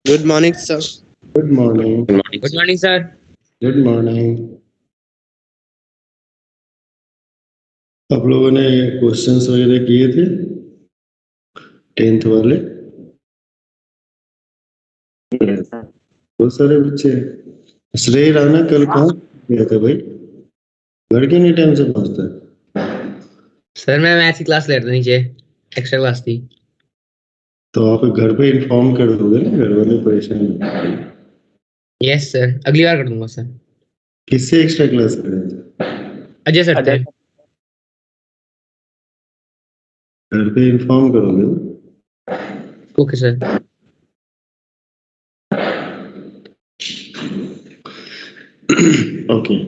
Good morning, sir. Good morning. Good morning, sir. Good morning. आप लोगों ने questions वगैरह किए थे 10th वाले? बहुत सारे बच्चे हैं। श्रेय राणा कल कहाँ गया था भाई? घर के नहीं टाइम से पहुंचता है। सर मैं मैथ्स की क्लास ले रहा था नीचे, एक्स्ट्रा क्लास थी। तो आप घर पे इन्फॉर्म कर दोगे ना, घर वाले परेशान होंगे। यस सर, अगली बार कर दूंगा सर। किससे एक्स्ट्रा क्लास कर रहे थे? अजय सर थे। घर पे इन्फॉर्म करोगे ना? Okay sir. Okay.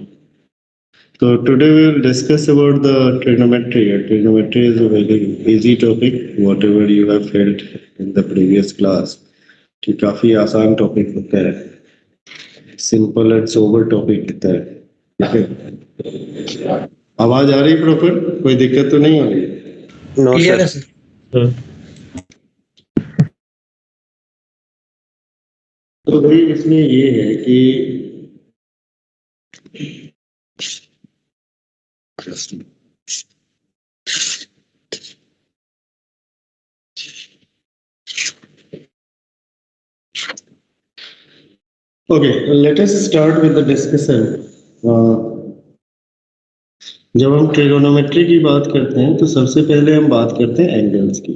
So today we will discuss about the trigonometry. Trigonometry is a very easy topic, whatever you have felt in the previous class. कि काफी आसान टॉपिक होता है, सिंपल एंड सोबर टॉपिक होता है। ठीक है, आवाज आ रही प्रॉपर? कोई दिक्कत तो नहीं हो रही? No, क्लियर है sir. सर। तो भाई इसमें ये है कि okay, let us start with the discussion. जब हम ट्रिगोनोमेट्री की बात करते हैं तो सबसे पहले हम बात करते हैं एंगल्स की।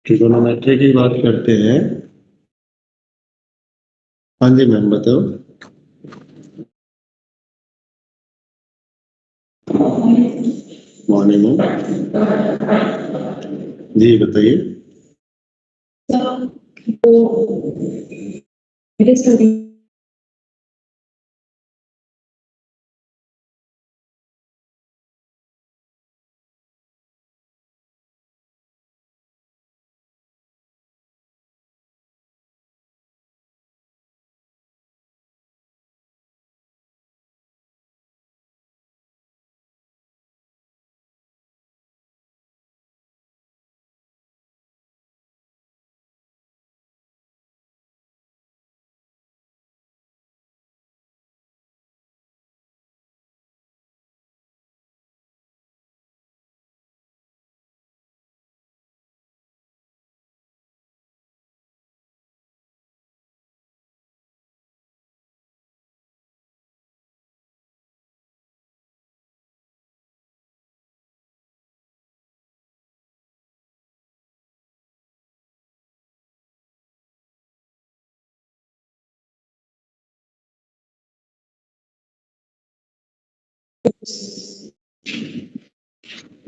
ट्रिगोनोमेट्री की बात करते हैं। हाँ जी मैम, बताओ। मॉर्निंग मैम जी, बताइए।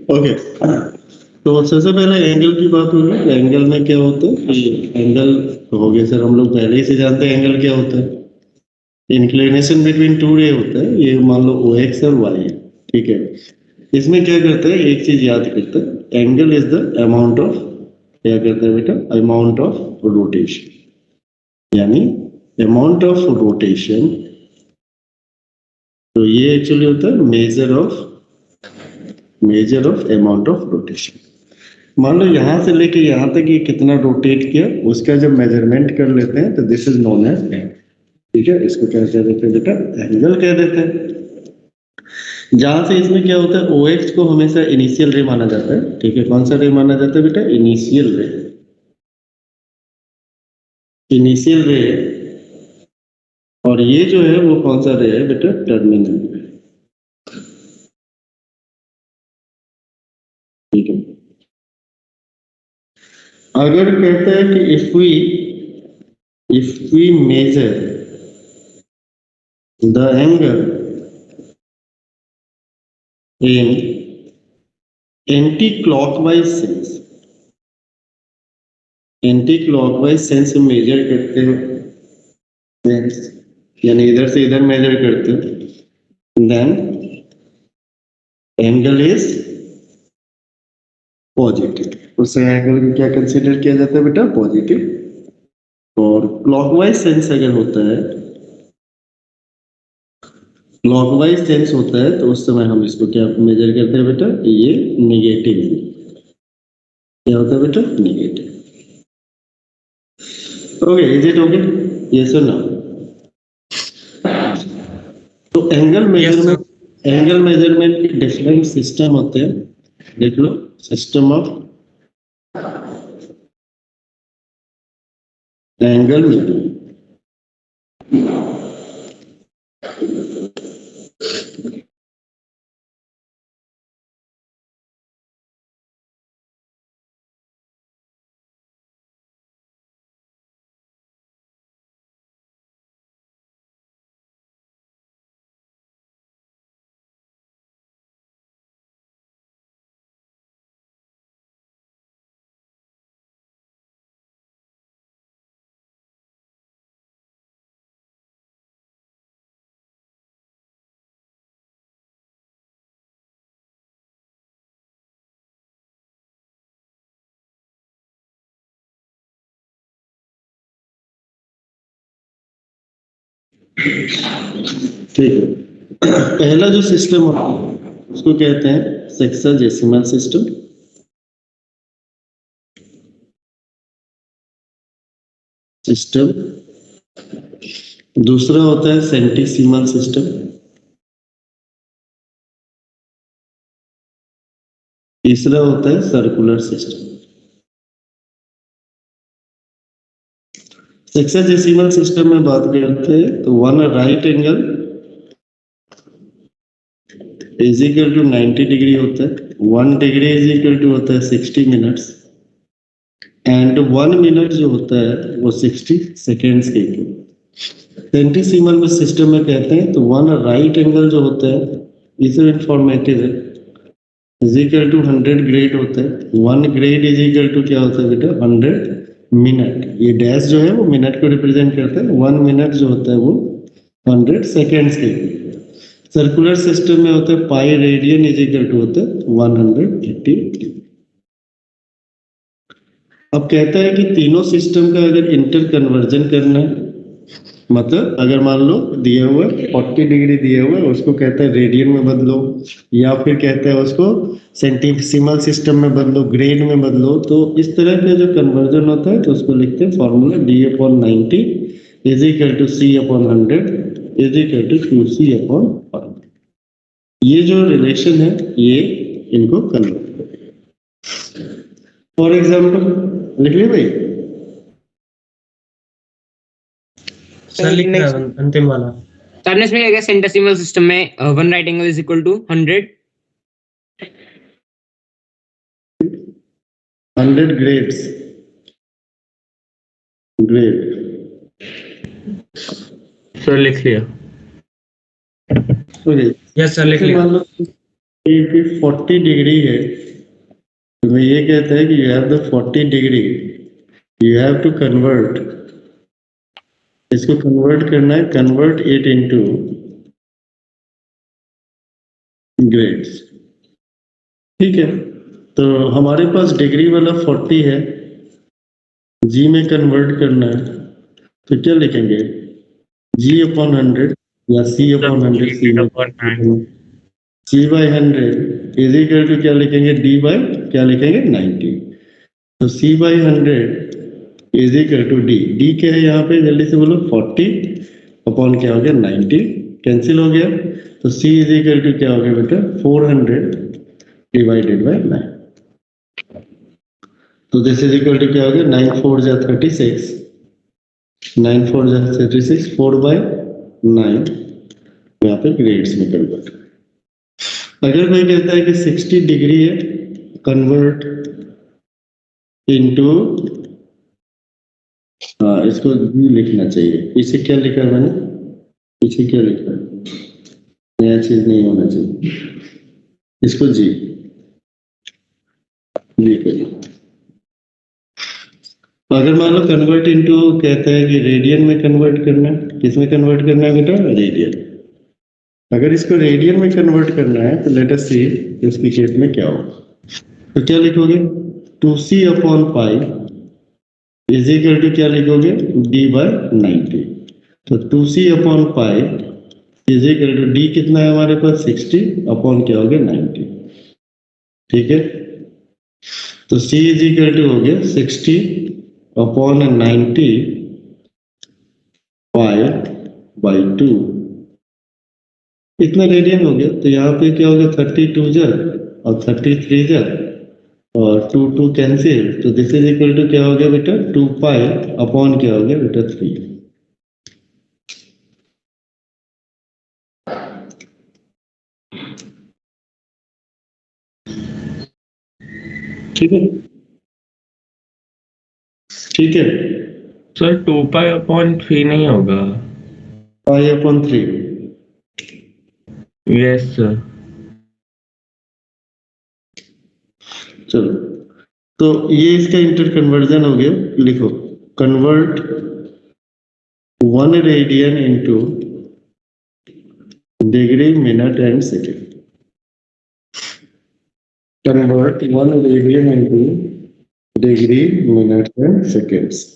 ओके, तो सबसे पहले एंगल की बात होगी। एंगल में क्या होता है? एंगल हो गया सर, हम लोग पहले ही से जानते हैं एंगल क्या होता है। इंक्लिनेशन बिटवीन टू रे होता है, ये मान लो ओ एक्स और वाई है। ठीक है, इसमें क्या करते हैं, एक चीज याद करते हैं, angle is the amount of, क्या कहते हैं बेटा, अमाउंट ऑफ रोटेशन। यानी अमाउंट ऑफ रोटेशन, तो ये एक्चुअली होता है measure of amount of rotation. मान लो यहां से लेके यहां तक ये कितना रोटेट किया, उसका जब मेजरमेंट कर लेते हैं तो this is known as angle. ठीक है, इसको क्या कह देते हैं बेटा? एंगल कह देते हैं। जहां से इसमें क्या होता है, ओ एक्स को हमेशा इनिशियल रे माना जाता है। ठीक है, कौन सा रे माना जाता है बेटा? इनिशियल रे। इनिशियल रे। और ये जो है वो कौन सा रे है बेटा? टर्मिनल रे। ठीक है, अगर कहते हैं कि if we measure the angle in anticlockwise sense, anticlockwise sense में मेजर करते हैं, यानी इधर से इधर मेजर करते हैं, देन एंगल इज पॉजिटिव। उस एंगल को क्या कंसीडर किया जाता है बेटा? पॉजिटिव। और क्लॉकवाइज सेंस अगर होता है, क्लॉकवाइज सेंस होता है, तो उस समय हम इसको क्या मेजर करते हैं बेटा? ये निगेटिव। क्या होता है बेटा? Negative. Okay, is it okay? Yes और नो? तो एंगल मेजरमेंट के डिफरेंट सिस्टम होते हैं, देख लो। System of angle measurement. ठीक है, पहला जो सिस्टम होता है उसको कहते हैं सेक्साडेसिमल सिस्टम। दूसरा होता है सेंटीसिमल सिस्टम। तीसरा होता है सर्कुलर सिस्टम। सेक्साडेसिमल सिस्टम में बात करते हैं तो one right angle is equal to 90 degree होता है, 1 डिग्री इज इक्वल टू होता है 60 मिनट्स, एंड 1 मिनट जो होता है वो 60 सेकेंड्स के इक्वल। सेंटीसिमल में सिस्टम में कहते हैं तो वन राइट एंगल जो होता है, इसे इंफॉर्मेटिव है, इज इक्वल टू 100 ग्रेड होता है। 1 ग्रेड इज इक्वल टू क्या होता है बेटा? 100 मिनट। ये डैश जो है वो मिनट को रिप्रेजेंट करता है, 1 मिनट जो होता है वो 100 सेकेंड्स के इक्वल। सर्कुलर सिस्टम में होता है pi radian is equal to होता है 180। अब कहता है कि तीनों सिस्टम का अगर इंटर कन्वर्जन करना है, मतलब अगर मान लो दिया हुआ 40 डिग्री दिया हुआ है, उसको कहता है रेडियन में बदलो, या फिर कहता है उसको सेंटीसिमल सिस्टम में बदलो, ग्रेड में बदलो, तो इस तरह का जो कन्वर्जन होता है तो उसको लिखते हैं formula d/90 is equal to c/100 is equal to 2c/100। ये जो रिलेशन है ये इनको कन्वर्ट करेगा। फॉर एग्जाम्पल लिख लिया भाई? सर लिख रहा है अंतिम वाला। सर ने इसमें क्या किया? सेंटीसिमल सिस्टम में 1 right angle is equal to 100 grades, grade. Sir लिख लिया। ओके, यस सर लिख लिया। मान लो कि 40 डिग्री है, तो मैं ये कहता है कि you have the 40 degree, you have to convert, इसको कन्वर्ट करना है, कन्वर्ट इट इनटू ग्रेड्स। ठीक है, तो हमारे पास डिग्री वाला 40 है, जी में कन्वर्ट करना है, तो क्या लिखेंगे? g/100 या c/100, c/100 is equal to क्या लिखेंगे? d/ क्या लिखेंगे? 90। तो c/100 is equal to d क्या है यहाँ पे? जल्दी से बोलो। 40 क्या हो गया? 90, कैंसिल हो गया। तो c इज इक्वल टू क्या हो गया बेटा? 400 डिवाइडेड बाय 9। तो दिस इज इक्वल टू क्या हो गया? 9 4 जा 36, 9 4 जा 36, 4/9 यहाँ पे ग्रेड्स में कन्वर्ट। अगर कोई कहता है कि 60 डिग्री है, कन्वर्ट इनटू, इसको जी लिखना चाहिए। पीछे क्या लिखा मैंने? पीछे क्या लिखा? नया चीज नहीं होना चाहिए, इसको जी करिए। अगर मान लो कन्वर्ट इनटू कहता है कि रेडियन में कन्वर्ट करना है, किस में कन्वर्ट करना है बेटा? रेडियन। अगर इसको रेडियन में कन्वर्ट करना है तो लेट अस सी इसकी केस में क्या होगा। तो क्या लिखोगे? 2c/π इज इक्वल टू क्या लिखोगे? d/90। तो 2c/π is equal to d कितना है हमारे पास? 60 अपॉन क्या हो गया? 90। ठीक है, तो c इज इक्वल टू हो गया 60/90 पाई/2 इतना रेडियन हो गया। तो यहाँ पे क्या हो गया, 32 जा और 33 जा और 2 कैंसिल, तो दिस इज इक्वल टू क्या हो गया बेटा, 2 पाई अपॉन क्या हो गया बेटा 3। ठीक है, ठीक है, सर 2 पाई/3 नहीं होगा। Pi upon 3। Yes sir. चलो, तो ये इसका इंटर कन्वर्जन हो गया। लिखो, convert 1 radian into degree minute and second. Convert 1 radian into degree minute and seconds.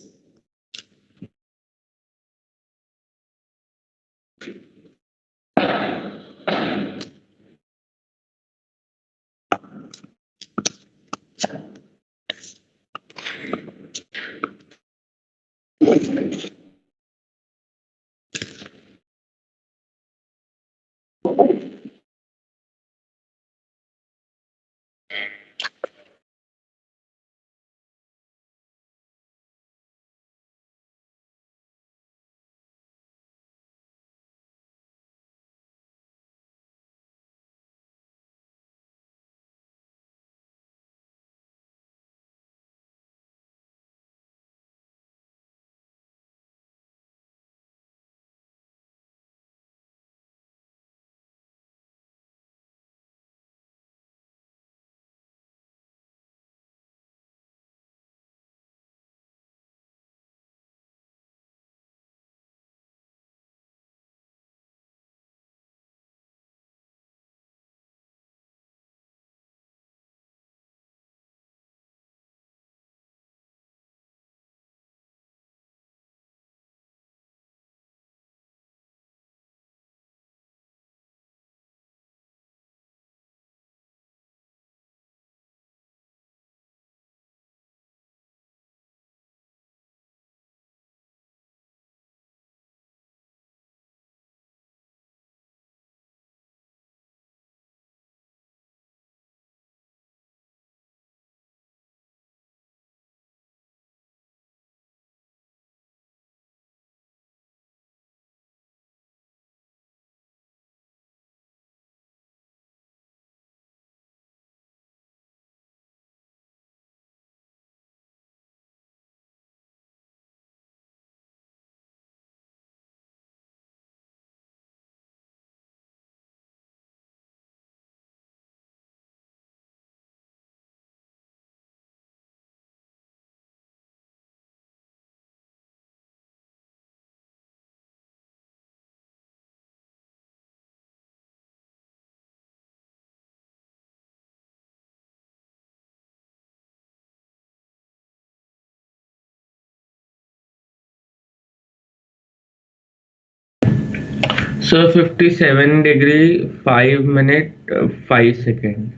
Sir 57 degree 5 minute 5 second.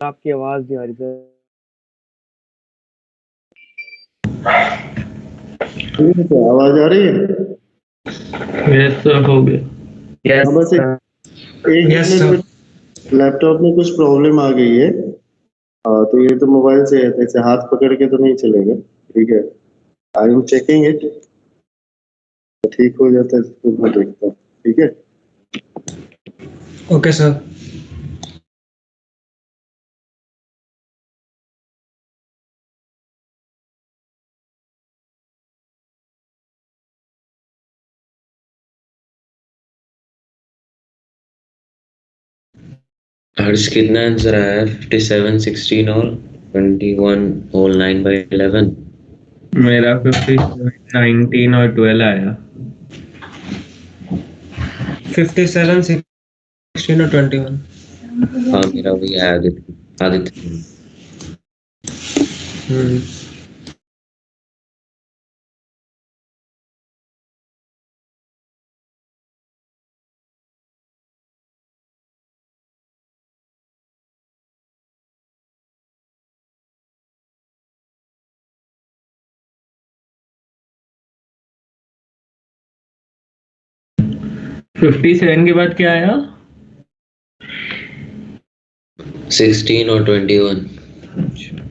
आपकी आवाज नहीं आ रही सर। ठीक है, आवाज आ रही है? ये तो हो गया। यस हाँ, बस एक यस मिनट सर। में लैपटॉप में कुछ प्रॉब्लम आ गई है। तो ये तो मोबाइल से है, तो ऐसे हाथ पकड़ के तो नहीं चलेगा। ठीक है, आई एम चेकिंग इट। ठीक हो जाता है तो मैं देखता हूँ। ठीक है। Okay sir. हर्ष कितना आंसर आया है? 57, 16 और 21 होल 9/11। मेरा 57, 19 और 12 आया। 57, 16 और 21। हाँ मेरा वही आया, आदित्य आदित्य। हम्म। फिफ्टी सेवन के बाद क्या आया? 16 और 21। अच्छा।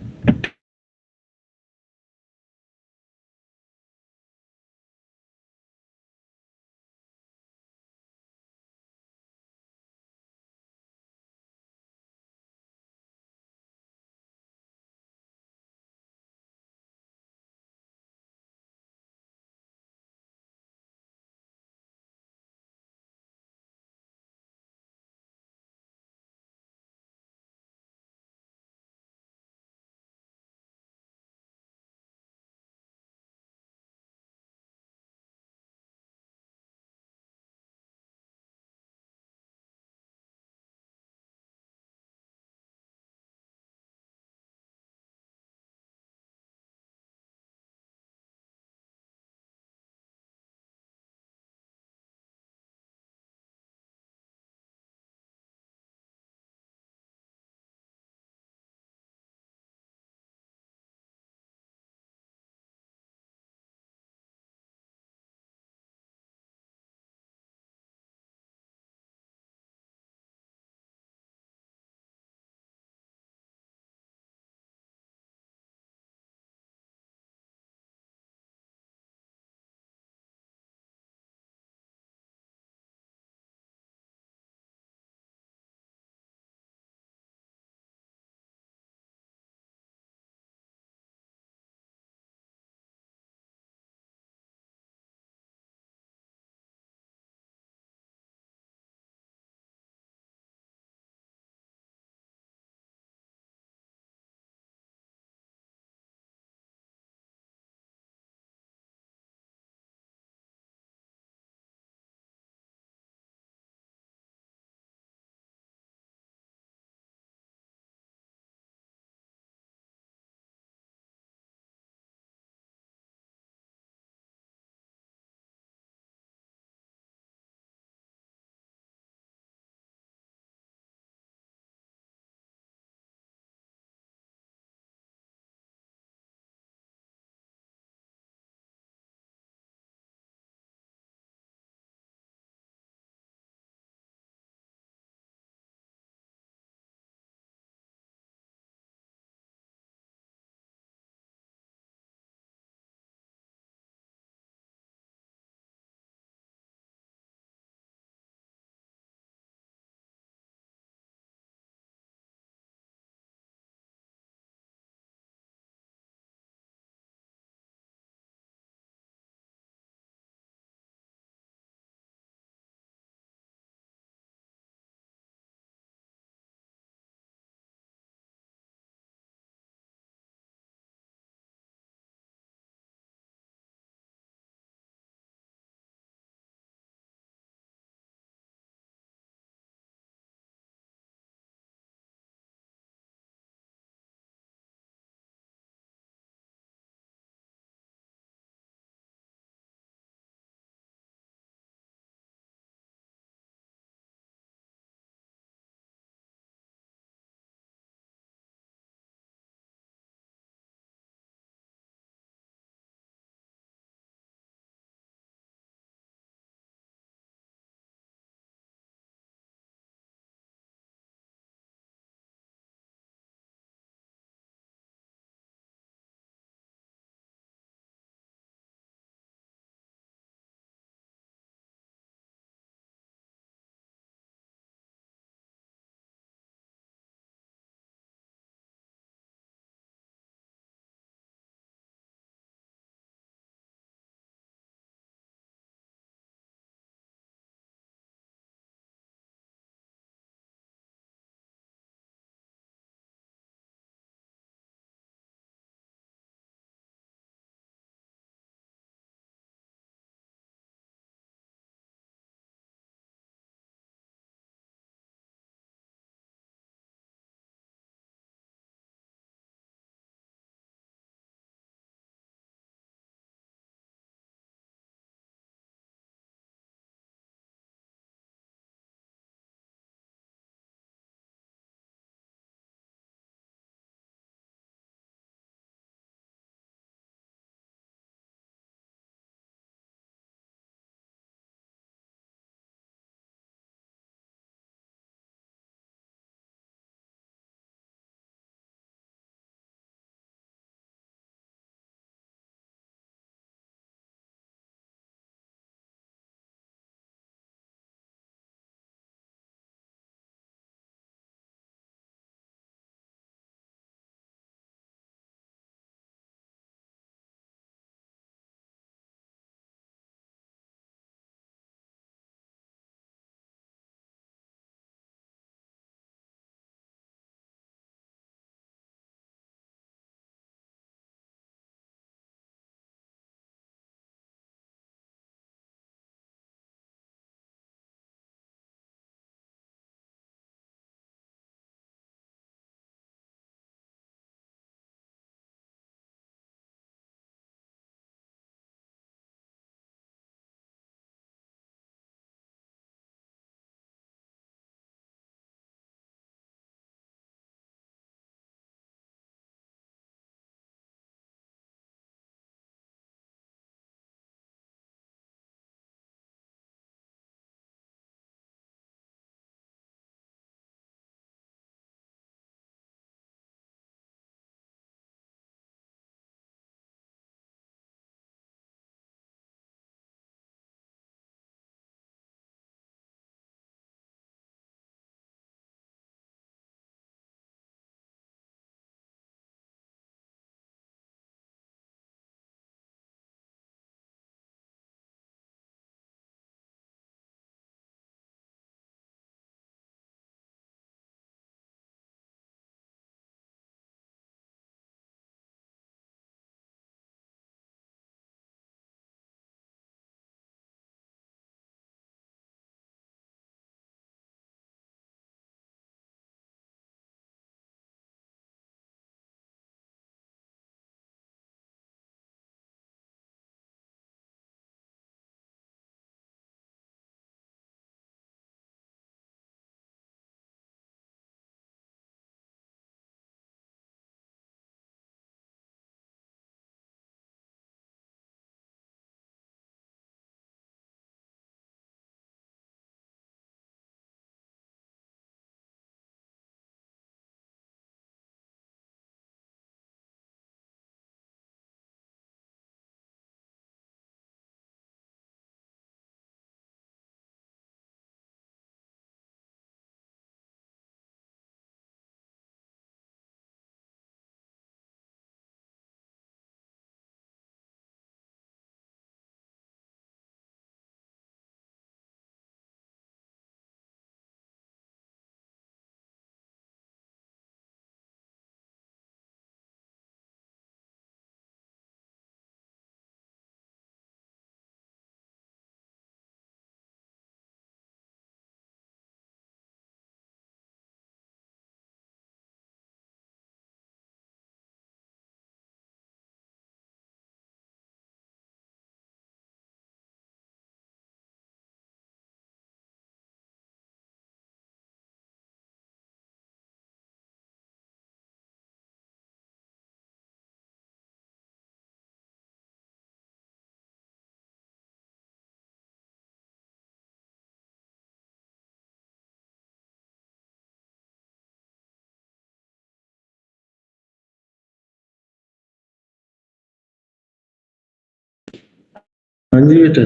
हाँ जी बेटा,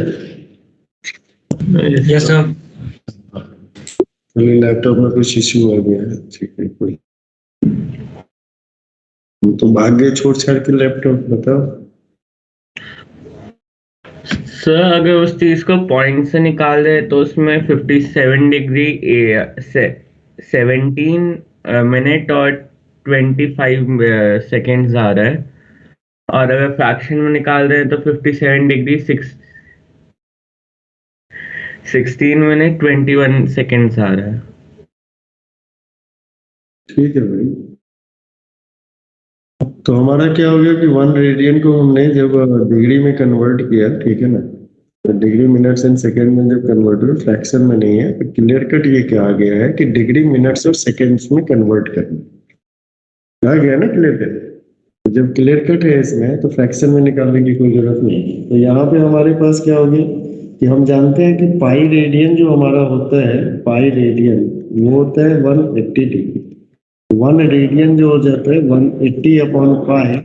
यस सर। मेरे लैपटॉप में कुछ इश्यू आ गया है। ठीक है, कोई हम तो भाग गए छोड़ छाड़ के लैपटॉप। बताओ। सर अगर उस चीज को पॉइंट से निकाल दे तो उसमें 57 डिग्री 17 मिनट और 25 सेकेंड्स आ रहा है, और अगर फ्रैक्शन में निकाल दें तो 57 डिग्री 16 मिनट 21 सेकेंड्स आ रहा है। ठीक है भाई, तो हमारा क्या हो गया कि 1 रेडियन को हमने जब डिग्री में कन्वर्ट किया, ठीक है ना, तो डिग्री मिनट्स एंड सेकेंड में जब कन्वर्ट हुआ, फ्रैक्शन में नहीं है, तो क्लियर कट ये क्या आ गया है कि डिग्री मिनट्स और सेकेंड्स में कन्वर्ट करना आ गया ना क्लियर कट। तो जब क्लियर कट है इसमें, तो फ्रैक्शन में निकालने की कोई जरूरत नहीं है। तो यहाँ पे हमारे पास क्या होगी कि हम जानते हैं कि पाई रेडियन जो हमारा होता है, पाई रेडियन वो होता है 180 डिग्री। 1 रेडियन जो हो जाता है 180 upon pi,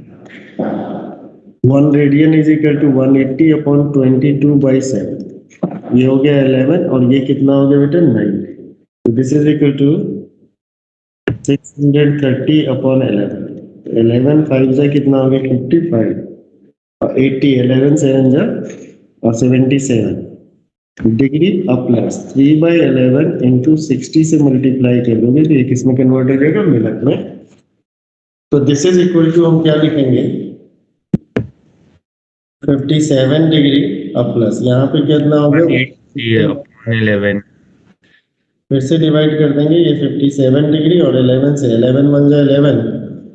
1 radian is equal to 180 upon 22/7। ये हो गया 11, और ये कितना हो गया बेटा 9। तो this is equal to 630 upon 11। 11 5 जा कितना हो गया 55, और 80 11 7 जा और 77 डिग्री अब प्लस 3/11 इंटू 60 से मल्टीप्लाई कर दोगे तो ये किसमें कन्वर्ट हो जाएगा, मिनट में। तो दिस इज इक्वल टू हम क्या लिखेंगे 57 डिग्री अब प्लस यहाँ पे कितना हो गया 11 फिर से डिवाइड कर देंगे, ये 57 डिग्री और 11 से 11 बन जाए 11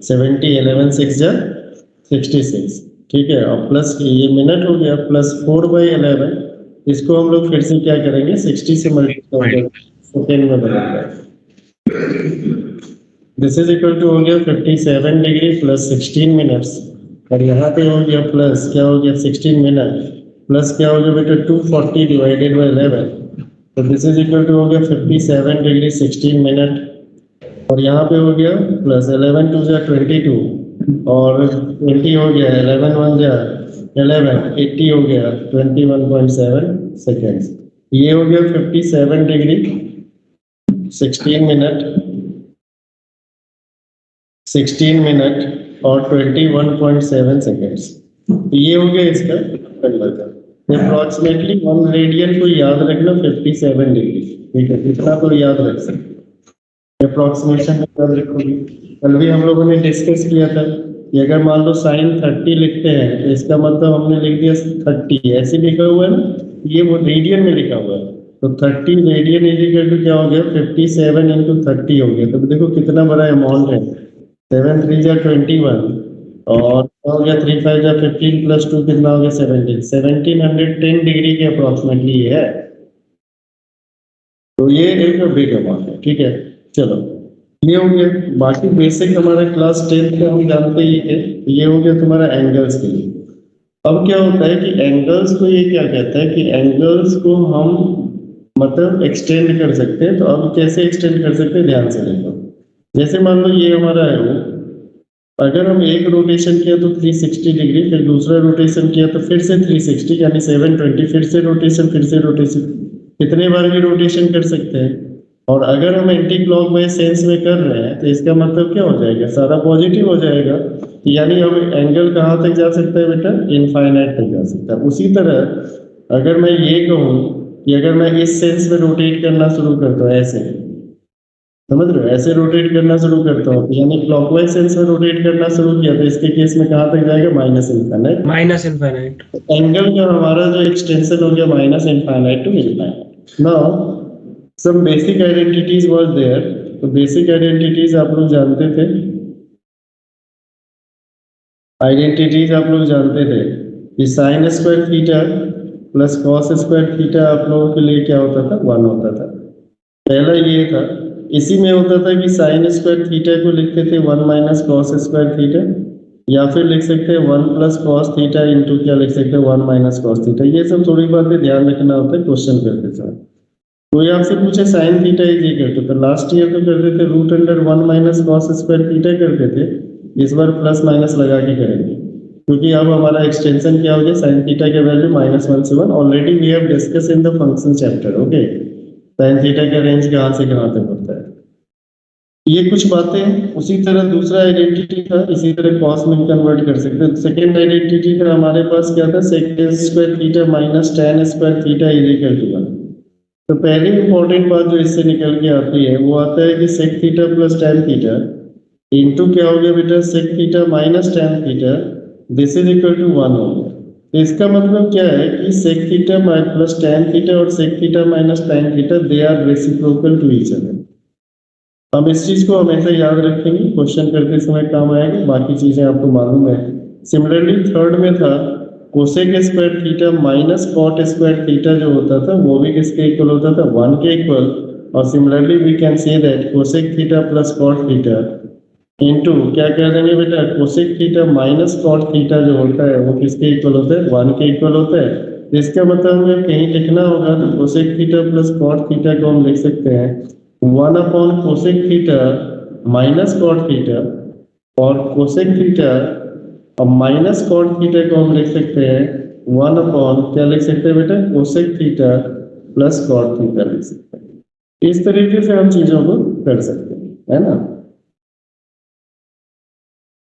70 11 6 जा 66, ठीक है, और प्लस ये मिनट हो गया प्लस 4/11। इसको हम लोग फिर से क्या करेंगे 60 से मल्टीप्लाई करके सेकेंड में बदल देंगे। दिस इज इक्वल टू हो गया 57 डिग्री प्लस 16 मिनट्स, और यहाँ पे हो गया प्लस क्या हो गया 16 मिनट प्लस क्या हो गया बेटा 240 डिवाइडेड बाय 11। तो दिस इज इक्वल टू हो गया 57 डिग्री 16 मिनट, और यहाँ पे हो गया प्लस 11 2 जा 22 और 20 हो गया 11 1 जा 11 80 हो गया 21.7 सेकेंड्स। ये हो गया 57 डिग्री 16 मिनट 16 मिनट और 21.7 सेकेंड्स। ये हो गया इसका कन्वर्जन। अप्रॉक्सीमेटली 1 रेडियन को याद रखना 57 डिग्री, ठीक है, इतना तो याद रख सकते। अप्रॉक्सीमेशन में याद रखोगे। कल भी हम लोगों ने डिस्कस किया था कि अगर मान लो साइन 30 लिखते हैं तो इसका मतलब हमने लिख दिया 30, ऐसे लिखा हुआ है ना, ये वो रेडियन में लिखा हुआ है। तो 30 रेडियन इज इक्वल टू क्या हो गया 57 इंटू 30 हो गया। तो देखो कितना बड़ा अमाउंट है, 7 3 जा 21 और क्या हो गया 3 5 जा 15 प्लस 2 कितना हो गया 17 1710 डिग्री के अप्रॉक्सीमेटली ये है। तो ये एक बिग अमाउंट है, ठीक है। चलो ये हो गया, बाकी बेसिक हमारा क्लास 10 का हम जानते ही थे। ये हो गया तुम्हारा एंगल्स के लिए। अब क्या होता है कि एंगल्स को ये क्या कहता है कि एंगल्स को हम मतलब एक्सटेंड कर सकते हैं। तो अब कैसे एक्सटेंड कर सकते हैं ध्यान से देखो। जैसे मान लो ये हमारा है वो, अगर हम एक रोटेशन किया तो 360 डिग्री, फिर दूसरा रोटेशन किया तो फिर से 360 यानी 720, फिर से रोटेशन कितने बार भी रोटेशन कर सकते हैं। और अगर हम एंटी क्लॉकवाइज सेंस में कर रहे हैं तो इसका मतलब क्या हो जाएगा, सारा पॉजिटिव हो जाएगा। यानी अब एंगल कहाँ तक जा सकता है बेटा, इनफाइनाइट तक जा सकता है। उसी तरह अगर मैं ये कहूँ कि अगर मैं इस सेंस में रोटेट करना शुरू करता हूँ, ऐसे समझ रहे हो, ऐसे रोटेट करना शुरू करता हूँ यानी क्लॉकवाइज सेंस में रोटेट करना शुरू किया तो इसके केस में कहाँ तक जाएगा, minus infinite. Minus infinite. Angle का हमारा जो एक्सटेंशन हो गया minus infinite to infinite. Now some basic identities was there. तो बेसिक आइडेंटिटीज आप लोग जानते थे, आइडेंटिटीज आप लोग जानते थे कि sine square theta plus cos square theta आप लोगों के लिए क्या होता था, 1 होता था। पहला ये था, इसी में होता था कि साइन स्क्वायर थीटा को लिखते थे 1 माइनस कॉस स्क्वायर थीटा, या फिर लिख सकते हैं 1 प्लस कॉस थीटा इंटू क्या लिख सकते हैं 1 माइनस कॉस थीटा। ये सब थोड़ी बातें ध्यान रखना होता है क्वेश्चन करते समय। कोई आपसे पूछे साइन थीटा इज इक्वल तो लास्ट ईयर तो करते थे √1 माइनस कॉस स्क्वायर थीटा करते थे, इस बार प्लस माइनस लगा के करेंगे। क्योंकि अब हमारा एक्सटेंशन क्या हो गया, साइन थीटा के वैल्यू -1 से 1 already we have discuss in the function chapter. Okay, sine theta का रेंज कहाँ से कहाँ तक होता है, ये कुछ बातें। उसी तरह दूसरा आइडेंटिटी था, इसी तरह कॉस में कन्वर्ट कर सकते हैं। सेकेंड आइडेंटिटी था हमारे पास क्या था, sec square theta minus tan square theta is equal to 1। तो पहली इंपॉर्टेंट बात जो इससे निकल के आती है वो आता है कि sec theta plus tan theta into क्या हो गया बेटा, sec theta minus tan theta, this is equal to 1 हो गया। तो इसका मतलब क्या है कि sec theta plus tan theta और sec theta minus tan theta they are reciprocal to each other. हम इस चीज को हमेशा याद रखेंगे, क्वेश्चन करते समय काम आएगा, बाकी चीजें आपको मालूम है। सिमिलरली थर्ड में था cosec square theta minus cot square theta जो होता था वो भी किसके इक्वल होता था, 1 के इक्वल। और similarly we can say that cosec theta plus cot theta into क्या कह देंगे बेटा, cosec theta minus cot theta जो होता है वो किसके इक्वल होता है, 1 के इक्वल होता है। तो इसका मतलब हमें कहीं लिखना होगा तो cosec theta plus cot theta को हम लिख सकते हैं 1 upon cosec theta minus cot theta, और कोसेक थीटा और माइनस कॉट थीटा को हम लिख सकते हैं 1 अपॉन क्या लिख सकते हैं बेटा, cosec theta plus cot theta लिख सकते हैं। इस तरीके से हम चीजों को कर सकते हैं, है ना।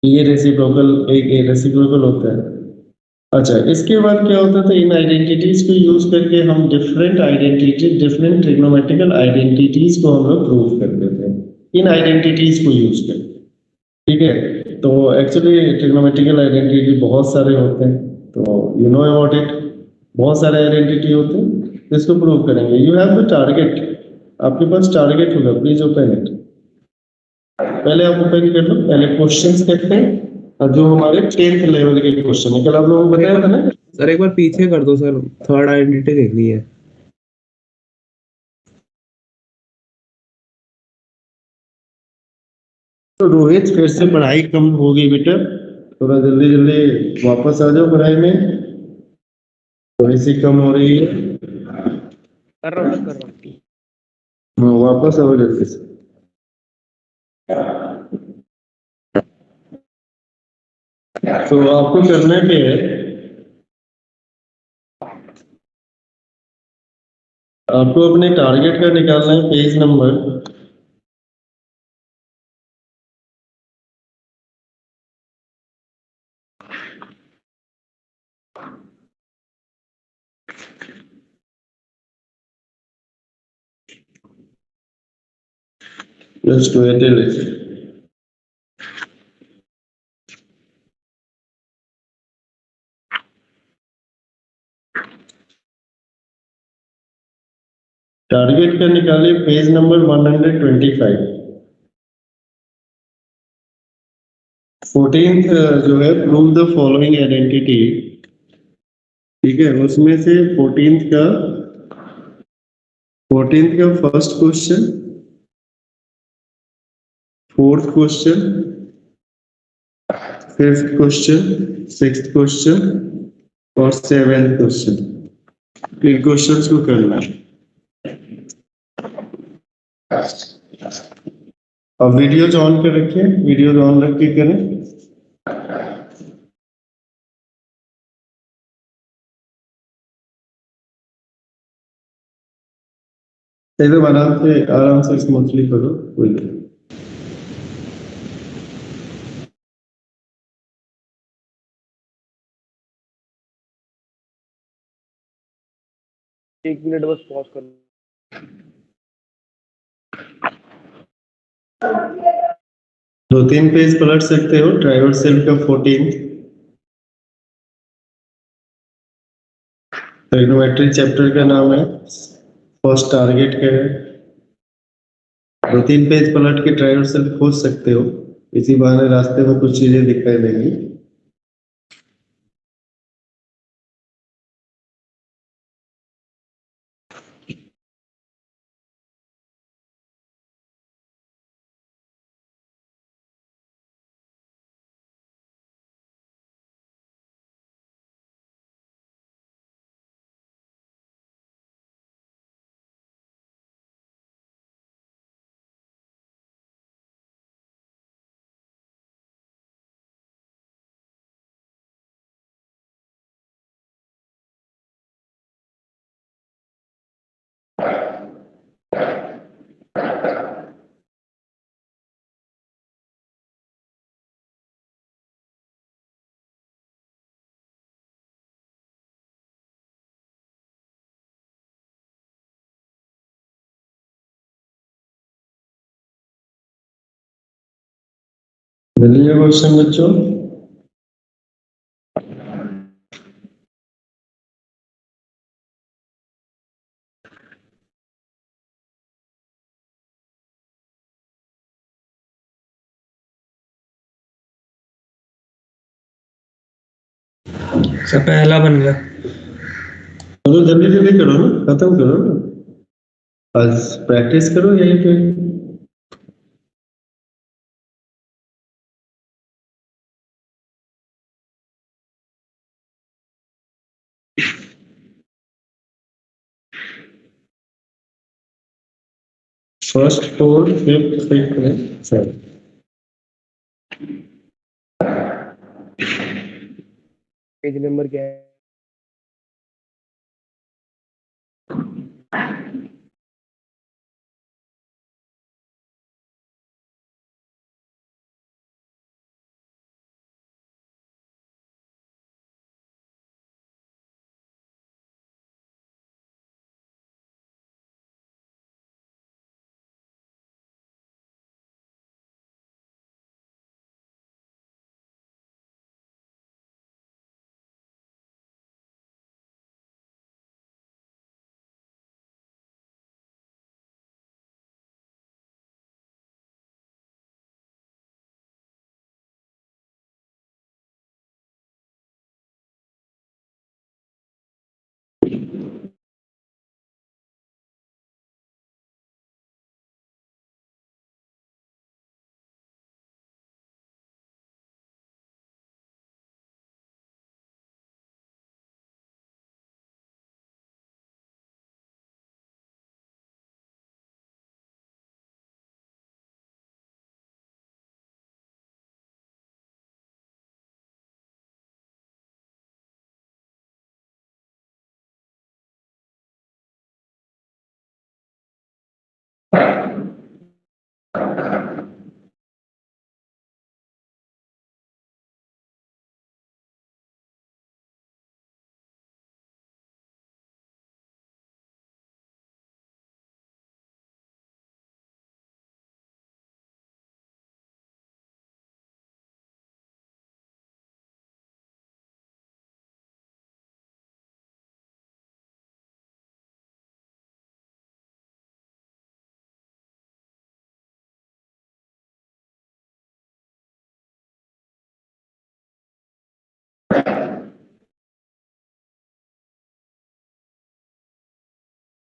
ये रेसिप्रोकल एक रेसिप्रोकल होता है। अच्छा, इसके बाद क्या होता था, इन आइडेंटिटीज को यूज करके हम different identity, different trigonometrical identities को हम लोग प्रूव करते थे इन आइडेंटिटीज को यूज करके। ठीक है, तो एक्चुअली ट्रिग्नोमेट्रिकल आइडेंटिटी बहुत सारे होते हैं, तो यू नो अबाउट इट, बहुत सारे आइडेंटिटी होते हैं, तो इसको प्रूव करेंगे। यू हैव द टारगेट, आपके पास टारगेट होगा, प्लीज ओपन इट। पहले आप ओपन कर लो, पहले क्वेश्चंस देखते हैं, और जो हमारे 10th लेवल के क्वेश्चन है, कल आप लोगों को बताया था ना। सर एक बार पीछे कर दो सर, थर्ड आइडेंटिटी देखनी है। तो रोहित फिर से पढ़ाई कम हो गई बेटा, थोड़ा जल्दी जल्दी वापस आ जाओ पढ़ाई में, थोड़ी सी कम हो रही है। कर रहा हूँ सर, कर रहा हूँ। वापस आओ जल्दी से। तो आपको करना क्या है, आपको अपने टारगेट का निकालना है page number, just wait it. Target का निकालिए पेज नंबर 125। 14th जो है प्रूव द फॉलोइंग आइडेंटिटी, ठीक है, उसमें से 14th का first question, fourth question, fifth question, sixth question और सेवेंथ क्वेश्चन, इन क्वेश्चंस को करना है। अब वीडियोज ऑन कर रखिए, वीडियोज ऑन रख के करें। एकदम आराम से स्मूथली करो, कोई नहीं। एक मिनट बस पॉज कर लो। 2-3 पेज पलट सकते हो, ट्राइवर्सल का 14th ट्रिग्नोमेट्री चैप्टर का नाम है, फर्स्ट टारगेट का है। 2-3 पेज पलट के ट्राइवर्सल खोज सकते हो, इसी बहाने रास्ते में कुछ चीजें दिखाई देंगी। मिल गया क्वेश्चन बच्चों? सर पहला बन गया। चलो जल्दी जल्दी करो ना, खत्म करो ना, आज प्रैक्टिस करो यहीं पे। First four fifth sixth seven. Page number क्या है?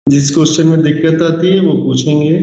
जिस क्वेश्चन में दिक्कत आती है वो पूछेंगे।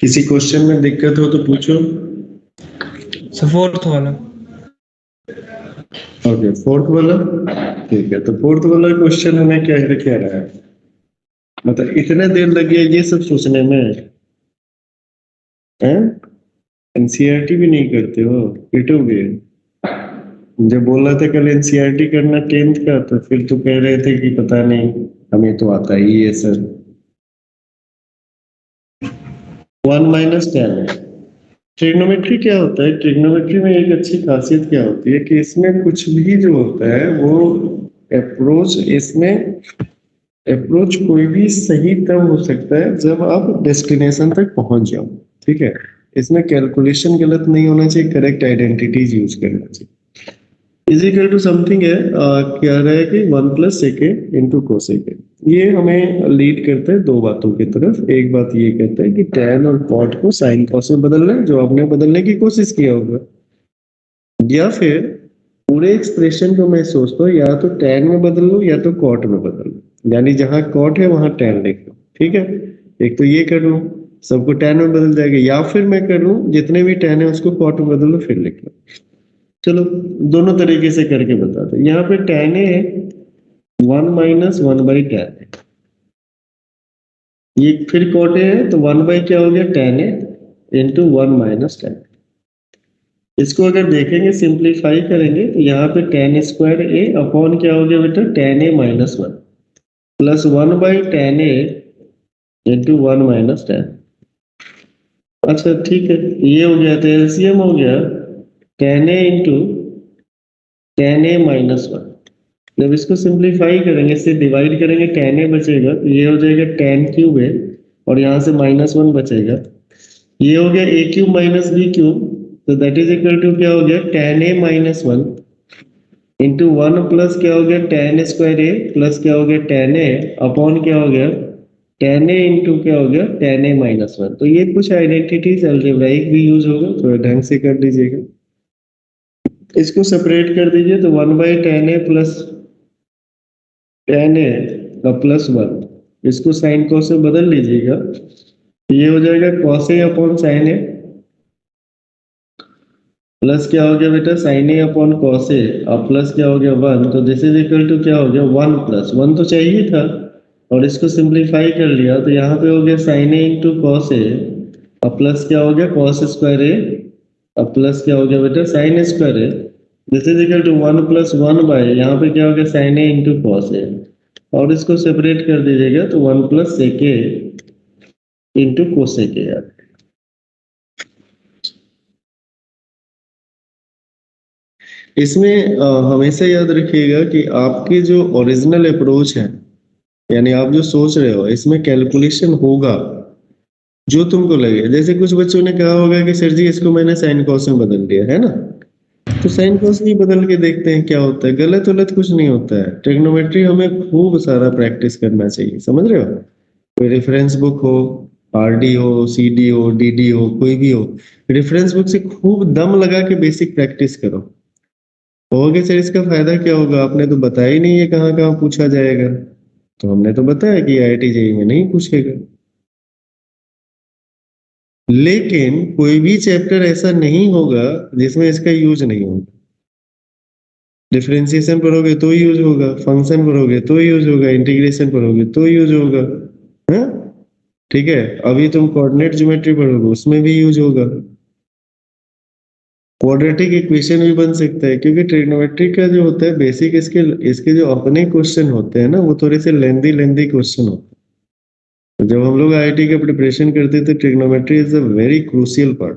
किसी क्वेश्चन में दिक्कत हो तो पूछो। फोर्थ वाला। ओके, फोर्थ वाला, ठीक है। तो फोर्थ वाला क्वेश्चन हमें क्या क्या रहा है, मतलब इतने देर लगी है ये सब सोचने में, हैं? एनसीईआरटी भी नहीं करते हो, पिटोगे। जब बोल रहे थे कल एनसीईआरटी करना 10th का, तो फिर तो कह रहे थे कि पता नहीं, हमें तो आता ही है सर। 1 - 10 है। ट्रिग्नोमेट्री क्या होता है? ट्रिग्नोमेट्री में एक अच्छी खासियत क्या होती है कि इसमें कुछ भी जो होता है वो अप्रोच, इसमें अप्रोच कोई भी सही तब हो सकता है जब आप डेस्टिनेशन तक पहुंच जाओ, ठीक है। इसमें कैलकुलेशन गलत नहीं होना चाहिए, करेक्ट आइडेंटिटीज यूज करना चाहिए। इजिकल टू समथिंग है, क्या रहा है कि 1 + इंटू कोसेक। ये हमें लीड करता है दो बातों की तरफ। एक बात ये कहता है कि टैन और कॉट को साइन कॉस में बदलना है, जो आपने बदलने की कोशिश किया होगा, या फिर पूरे एक्सप्रेशन को मैं सोचता हूँ या तो टैन में बदल लो या तो कॉट में बदल लो, यानी जहां कॉट है वहां टैन लिख लो, ठीक है। एक तो ये कर लूं, सबको टैन में बदल जाएगा, या फिर मैं कर लूं जितने भी टैन है उसको कॉट में बदल लो फिर लिख लो। चलो दोनों तरीके से करके बताते हैं। यहाँ पे tan है 1 - 1/10 है, ये फिर cot है तो 1 क्या हो गया, tan इंटू 1 - 10। इसको अगर देखेंगे, सिंप्लीफाई करेंगे तो यहाँ पे tan² अपॉन क्या हो गया बेटा, tan - 1 प्लस 1/tan इंटू 1 - 10। अच्छा ठीक है, ये हो गया, तो एलसीएम हो गया tan इंटू tan -1। जब इसको सिंप्लीफाई करेंगे, इससे डिवाइड करेंगे, tan बचेगा तो ये हो जाएगा tan³ और यहाँ से -1 बचेगा, ये हो गया a³ - b³, तो दैट इज इक्वल टू क्या हो गया, tan -1 इंटू 1 प्लस क्या हो गया tan² प्लस क्या हो गया tan अपॉन क्या हो गया tan इंटू क्या हो गया tan -1। तो ये कुछ आइडेंटिटीज अलजेब्राइक भी यूज होगा, तो ढंग से कर लीजिएगा। इसको सेपरेट कर दीजिए, तो 1/tan प्लस tan का +1, इसको साइन कॉस से बदल लीजिएगा, ये हो जाएगा cos अपॉन sin प्लस क्या हो गया बेटा sin अपॉन cos और प्लस क्या हो गया 1, तो दिस इज इक्वल टू क्या हो गया 1 + 1 तो चाहिए था, और इसको सिंप्लीफाई कर लिया तो यहाँ पे हो गया sin इंटू cos और प्लस क्या हो गया cos² और प्लस क्या हो गया बेटा sin²। This is equal to 1 + 1 यहाँ पे क्या हो गया sin इंटू cos और इसको सेपरेट कर दीजिएगा तो 1 + sec इंटू कोसेक यार। इसमें हमेशा याद रखिएगा कि आपकी जो ओरिजिनल अप्रोच है, यानी आप जो सोच रहे हो, इसमें कैलकुलेशन होगा जो तुमको लगे। जैसे कुछ बच्चों ने कहा होगा कि सर जी इसको मैंने साइन कॉस में बदल दिया है ना, तो साइन कॉस नहीं बदल के देखते हैं क्या होता है। गलत गलत कुछ नहीं होता है। ट्रिग्नोमेट्री हमें खूब सारा प्रैक्टिस करना चाहिए, समझ रहे हो। कोई रेफरेंस बुक हो, आरडी हो, सीडी हो, डीडी हो, कोई भी हो, रेफरेंस बुक से खूब दम लगा के बेसिक प्रैक्टिस करो। होगे सर इसका फायदा क्या होगा, आपने तो बताया ही नहीं है कहाँ कहाँ पूछा जाएगा। तो हमने तो बताया कि IIT जेईई में नहीं पूछेगा, लेकिन कोई भी चैप्टर ऐसा नहीं होगा जिसमें इसका यूज नहीं होगा। डिफरेंशिएशन पढ़ोगे तो यूज होगा, फंक्शन पढ़ोगे तो यूज होगा, इंटीग्रेशन पढ़ोगे तो यूज होगा, है ठीक है। अभी तुम कोऑर्डिनेट ज्योमेट्री पढ़ोगे उसमें भी यूज होगा। क्वाड्रेटिक इक्वेशन भी बन सकता है, क्योंकि ट्रिग्नोमेट्री का जो होता है बेसिक, इसके इसके जो अपने क्वेश्चन होते हैं ना, वो थोड़े से लेंदी क्वेश्चन होते हैं। तो जब हम लोग IIT का प्रिपरेशन करते थे, trigonometry is a very crucial part,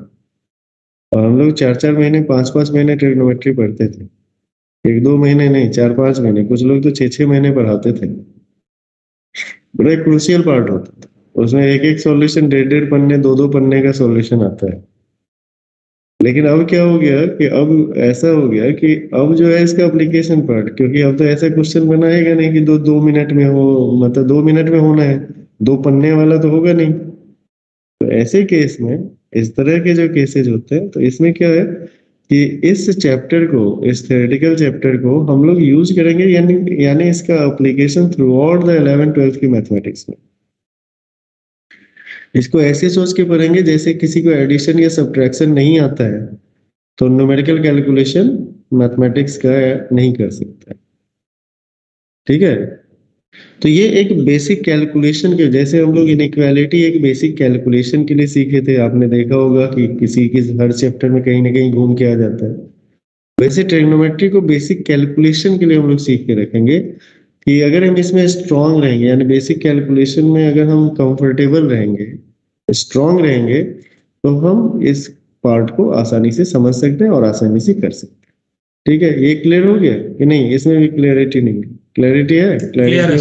और हम लोग 4-4 महीने 5-5 महीने ट्रिग्नोमेट्री पढ़ते थे। 1-2 महीने नहीं, 4-5 महीने, कुछ लोग तो 6-6 महीने पढ़ाते थे। बड़ा क्रूशियल पार्ट होता था उसमें, एक एक सॉल्यूशन 1.5 पन्ने 2-2 पन्ने का सॉल्यूशन आता है। लेकिन अब क्या हो गया कि अब ऐसा हो गया कि अब जो है इसका एप्लीकेशन पार्ट, क्योंकि अब तो ऐसा क्वेश्चन बनाएगा नहीं कि 2 मिनट में हो, मतलब 2 मिनट में होना है, 2 पन्ने वाला तो होगा नहीं। तो ऐसे केस में इस तरह के जो केसेस होते हैं, तो इसमें क्या है कि इस चैप्टर को, इस थ्योरेटिकल चैप्टर को हम लोग यूज करेंगे, यानी इसका application through out the 11th-12th की मैथमेटिक्स में। इसको ऐसे सोच के पढ़ेंगे जैसे किसी को एडिशन या सब्ट्रैक्शन नहीं आता है तो न्यूमेरिकल कैलकुलेशन मैथमेटिक्स का नहीं कर सकता। ठीक है, तो ये एक बेसिक कैलकुलेशन के, जैसे हम लोग इनइक्वालिटी एक बेसिक कैलकुलेशन के लिए सीखे थे, आपने देखा होगा कि किसी हर चैप्टर में कहीं ना कहीं घूम के आ जाता है, वैसे ट्रिग्नोमेट्री को बेसिक कैलकुलेशन के लिए हम लोग सीख के रखेंगे कि अगर हम इसमें स्ट्रांग रहेंगे, यानी बेसिक कैलकुलेशन में अगर हम कंफर्टेबल रहेंगे, स्ट्रांग रहेंगे, तो हम इस पार्ट को आसानी से समझ सकते हैं और आसानी से कर सकते हैं। ठीक है, ये क्लियर हो गया कि नहीं? इसमें भी क्लियरिटी नहीं है? क्लियरिटी है? क्लियर है।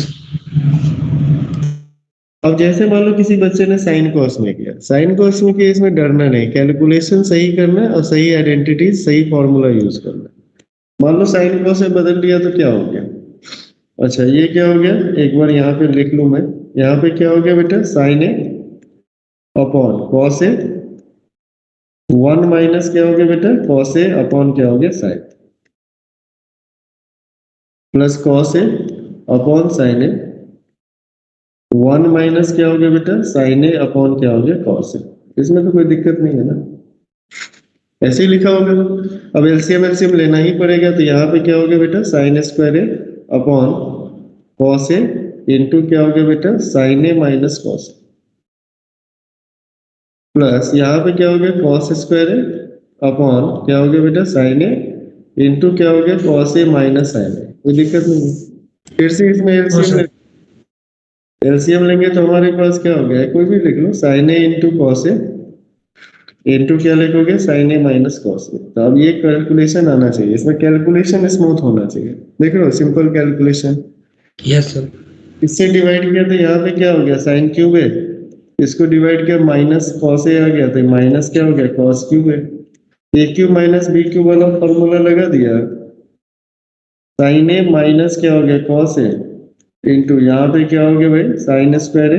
अब जैसे मान लो किसी बच्चे ने साइन कॉस में किया, साइन कॉस में किया, इसमें डरना नहीं, कैलकुलेशन सही करना है और सही आइडेंटिटी, सही फॉर्मूला यूज करना है। मान लो साइन कॉस में बदल दिया तो क्या हो गया? अच्छा, ये क्या हो गया? एक बार यहाँ पे लिख लूं मैं, यहाँ पे क्या हो गया बेटा? Sine A upon cos A, 1 minus क्या हो गया बेटा? कॉस ए अपॉन क्या हो गया? Sign, plus cos A upon sine A, 1 minus क्या हो गया बेटा? साइन ए अपॉन क्या हो गया? Cos A. इसमें तो कोई दिक्कत नहीं है ना, ऐसे ही लिखा होगा। अब एलसीएम लेना ही पड़ेगा, तो यहाँ पे क्या हो गया बेटा? Sine square A upon cos A into क्या हो गया बेटा? Sine A minus cos A, plus यहाँ पे क्या हो गया? कॉस स्क्वायर ए अपॉन क्या हो गया बेटा? साइन ए इंटू क्या हो गया? कॉस ए माइनस साइन ए। कोई दिक्कत नहीं है। फिर से इसमें एलसीएम लेंगे तो हमारे पास क्या हो गया? कोई भी लिख लो, sign A into cos A into क्या लिखोगे? Sign A minus cos A. तो अब ये कैलकुलेशन आना चाहिए, इसमें कैलकुलेशन स्मूथ होना चाहिए। देख लो, सिंपल कैलकुलेशन। Yes sir. इससे डिवाइड किया तो यहाँ पे क्या हो गया? साइन क्यूब है, इसको डिवाइड किया माइनस कॉस ए आ गया, तो माइनस क्या हो गया? कॉस क्यूब है। ए क्यूब माइनस बी क्यूब वाला फॉर्मूला लगा दिया, साइन ए माइनस क्या हो गया? कॉस ए इंटू यहाँ पे क्या हो गया भाई? साइन स्क्वायर ए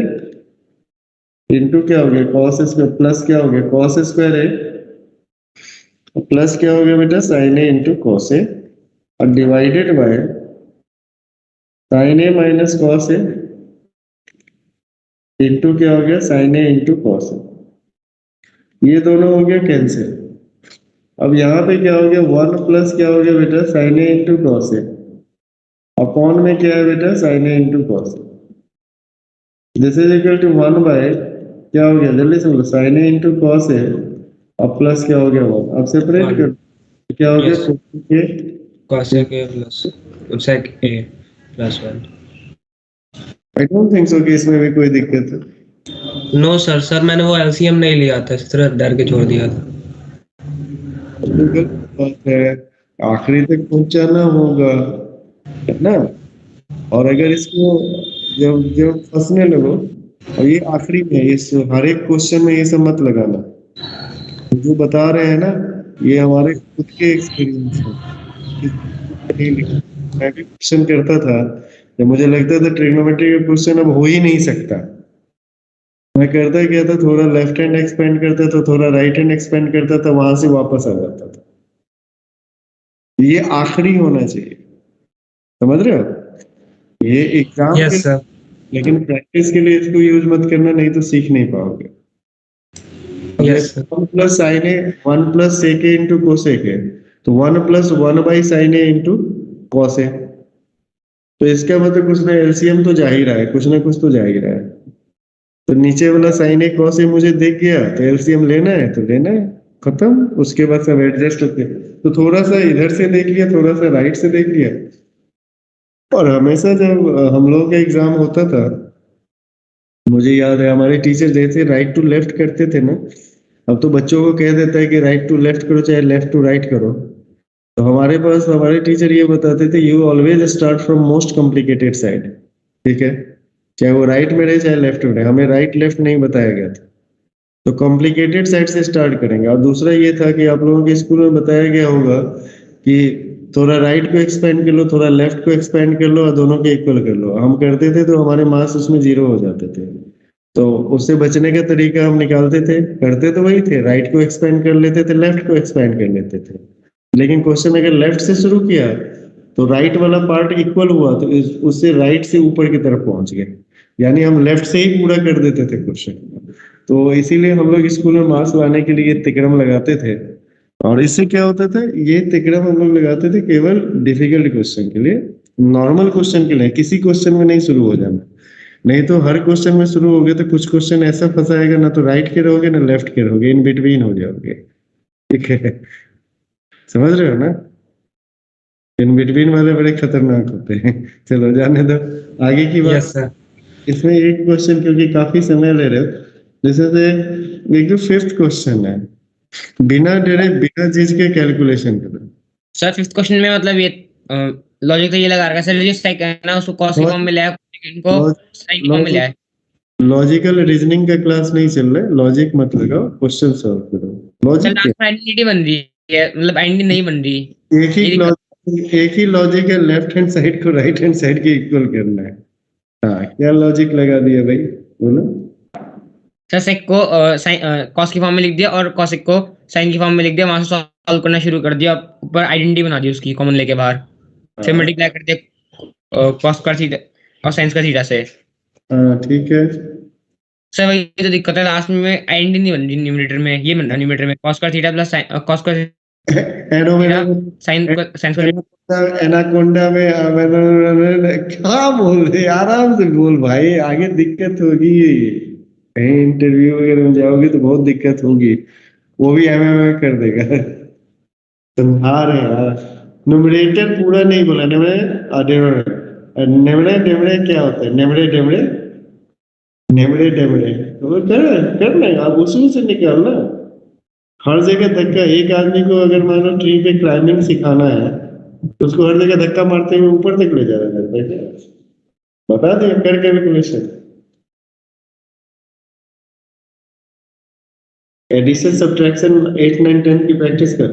इंटू क्या हो गया? कॉस स्क्वायर, प्लस क्या हो गया? कॉस स्क्वायर ए प्लस क्या हो गया बेटा? साइन ए इंटू कॉस ए और divided by sine A minus cos A into क्या हो गया? साइन ए इंटू कॉस ए। ये दोनों हो गया कैंसिल। अब यहाँ पे क्या हो गया? 1 प्लस क्या हो गया बेटा? Sine A into cos A upon में क्या है बेटा? Sine A into cos A. This is equal to 1 by क्या हो गया? जल्दी से बोलो, sine A into cos A अब प्लस क्या हो गया? 1। अब सेपरेट कर, क्या हो गया? cos a के plus sec a plus 1। I don't think so कि इसमें भी कोई दिक्कत है। नो सर, मैंने वो एलसीएम नहीं लिया था, इस तरह डर के छोड़ दिया था। बात है, आखिरी तक पहुंचाना होगा, है ना? और अगर इसको जब जब फंसने लगो, और ये आखिरी में इस हर एक क्वेश्चन में ये सब मत लगाना, जो बता रहे हैं ना ये हमारे खुद के एक्सपीरियंस है। मैं भी क्वेश्चन करता था जब मुझे लगता था ट्रिग्नोमेट्री का क्वेश्चन अब हो ही नहीं सकता, मैं करता क्या था? थोड़ा लेफ्ट हैंड एक्सपेंड करता था, थोड़ा राइट हैंड एक्सपेंड करता था, वहां से वापस आ जाता था। ये आखिरी होना चाहिए, समझ रहे हो? ये एग्जाम यस सर। लेकिन प्रैक्टिस के लिए इसको यूज मत करना, नहीं तो सीख नहीं पाओगे। Yes sir. 1 plus sine A 1 plus sec A into cosec है, तो 1 plus 1 by sine A into cos A. तो इसका मतलब कुछ ना एलसीएम तो जा ही रहा है, कुछ ना कुछ तो जा ही रहा है। तो नीचे वाला साइन ए कॉस ए मुझे दिख गया, तो एलसीएम लेना है तो लेना है, खत्म। उसके बाद सब एडजस्ट होते। तो थोड़ा सा इधर से देख लिया, थोड़ा सा राइट से देख लिया। और हमेशा जब हम लोगों का एग्जाम होता था, मुझे याद है हमारे टीचर जैसे राइट टू लेफ्ट करते थे ना, अब तो बच्चों को कह देता है कि राइट टू लेफ्ट करो चाहे लेफ्ट टू राइट करो। तो हमारे पास हमारे टीचर ये बताते थे, you always start from most complicated side. ठीक है, चाहे वो राइट में रहे चाहे लेफ्ट में रहे, हमें राइट लेफ्ट नहीं बताया गया था, तो कॉम्प्लिकेटेड साइड से स्टार्ट करेंगे। और दूसरा ये था कि आप लोगों के स्कूल में बताया गया होगा कि थोड़ा राइट को एक्सपेंड कर लो, थोड़ा लेफ्ट को एक्सपेंड कर लो और दोनों के इक्वल कर लो। हम करते थे तो हमारे मार्क्स उसमें 0 हो जाते थे। तो उससे बचने का तरीका हम निकालते थे, करते तो वही थे, राइट को एक्सपेंड कर लेते थे, लेफ्ट को एक्सपेंड कर लेते थे। लेकिन क्वेश्चन अगर लेफ्ट से शुरू किया तो राइट वाला पार्ट इक्वल हुआ तो उससे राइट से ऊपर की तरफ पहुंच गए, यानी हम लेफ्ट से ही पूरा कर देते थे क्वेश्चन। तो इसीलिए हम लोग स्कूल में मार्क्स लाने के लिए तिक्रम लगाते थे। और इससे क्या होता था, ये तिक्रम हम लोग लगाते थे केवल डिफिकल्ट क्वेश्चन के लिए, नॉर्मल क्वेश्चन के लिए किसी क्वेश्चन में नहीं शुरू हो जाना। नहीं तो हर क्वेश्चन में शुरू होगे तो कुछ क्वेश्चन ऐसा फंसाएगा, ना तो राइट के रहोगे ना लेफ्ट के रहोगे, इन बिटवीन हो जाओगे। ठीक है, समझ रहे हो ना? इन बिटवीन वाले बड़े खतरनाक होते हैं। चलो जाने दो, आगे की बात। Yes sir. इसमें एक क्वेश्चन क्योंकि काफी समय ले रहे हो, जैसे से एक जो फिफ्थ क्वेश्चन है, बिना डरे बिना चीज के कैलकुलेशन करो। सर फिफ्थ क्वेश्चन में मतलब ये लॉजिक तो ये लगा रखा है सर, जो सेक है ना उसको कॉस के फॉर्म में लिया है, इनको साइन के फॉर्म में लिया है। लॉजिकल रीजनिंग का क्लास नहीं चल रहा है, लॉजिक मत लगाओ, क्वेश्चन सॉल्व करो। सर लॉजिक लास्ट में आइडेंटिटी बन रही है, मतलब आइडेंटिटी नहीं बन रही। एक ही लॉजिक है, लेफ्ट हैंड साइड को राइट हैंड साइड के इक्वल करना है। हाँ, क्या लॉजिक लगा दिया भाई, बोलो। सर सेक को कॉस की फॉर्म में लिख दिया और कॉसेक को साइन की फॉर्म में लिख दिया, वहां से सॉल्व करना शुरू कर दिया, ऊपर आइडेंटिटी बना दी उसकी कॉमन लेके बाहर, फिर मल्टीप्लाई कर दिया कॉस का थीटा और साइन का थीटा से। हाँ ठीक है। सर वही तो दिक्कत है, लास्ट में आइडेंटिटी नहीं बन रही न्यूमरेटर में, ये बन रहा न्यूमरेटर में कॉस का थीटा प्लस कॉस का साइन एनाकोंडा में क्या बोल रहे, आराम से बोल भाई, आगे दिक्कत होगी, कहीं इंटरव्यू वगैरह में जाओगे तो बहुत दिक्कत होगी, वो भी एमएमए कर देगा। समझा रहे यार, न्यूमरेटर पूरा नहीं बोला, नेमड़े नेमड़े क्या होता है, नेमड़े डेमड़े नेमड़े डेमड़े तो कर लेंगे आप, उसी से निकालना। हर जगह धक्का, एक आदमी को अगर मान लो ट्री पे क्लाइंबिंग सिखाना है तो उसको हर जगह धक्का मारते हुए ऊपर तक ले जाना करता है क्या? बता दिया कर कैलकुलेशन। एडिशन सब्ट्रैक्शन 8 9 10 की प्रैक्टिस कर,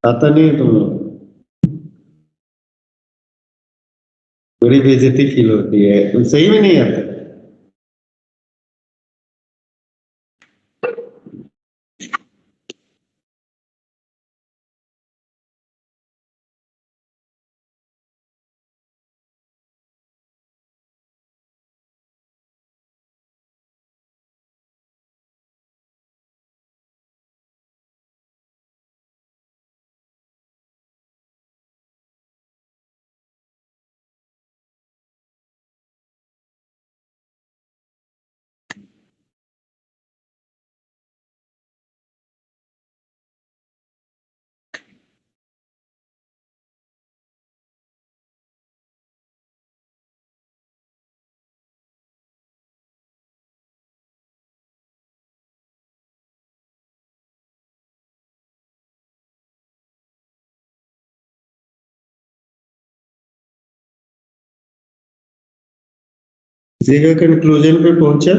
आता नहीं है तुम लोग, बड़ी बेइज्जती फील होती है, तुम सही में नहीं आता। जगह कंक्लूजन पे पहुंचा।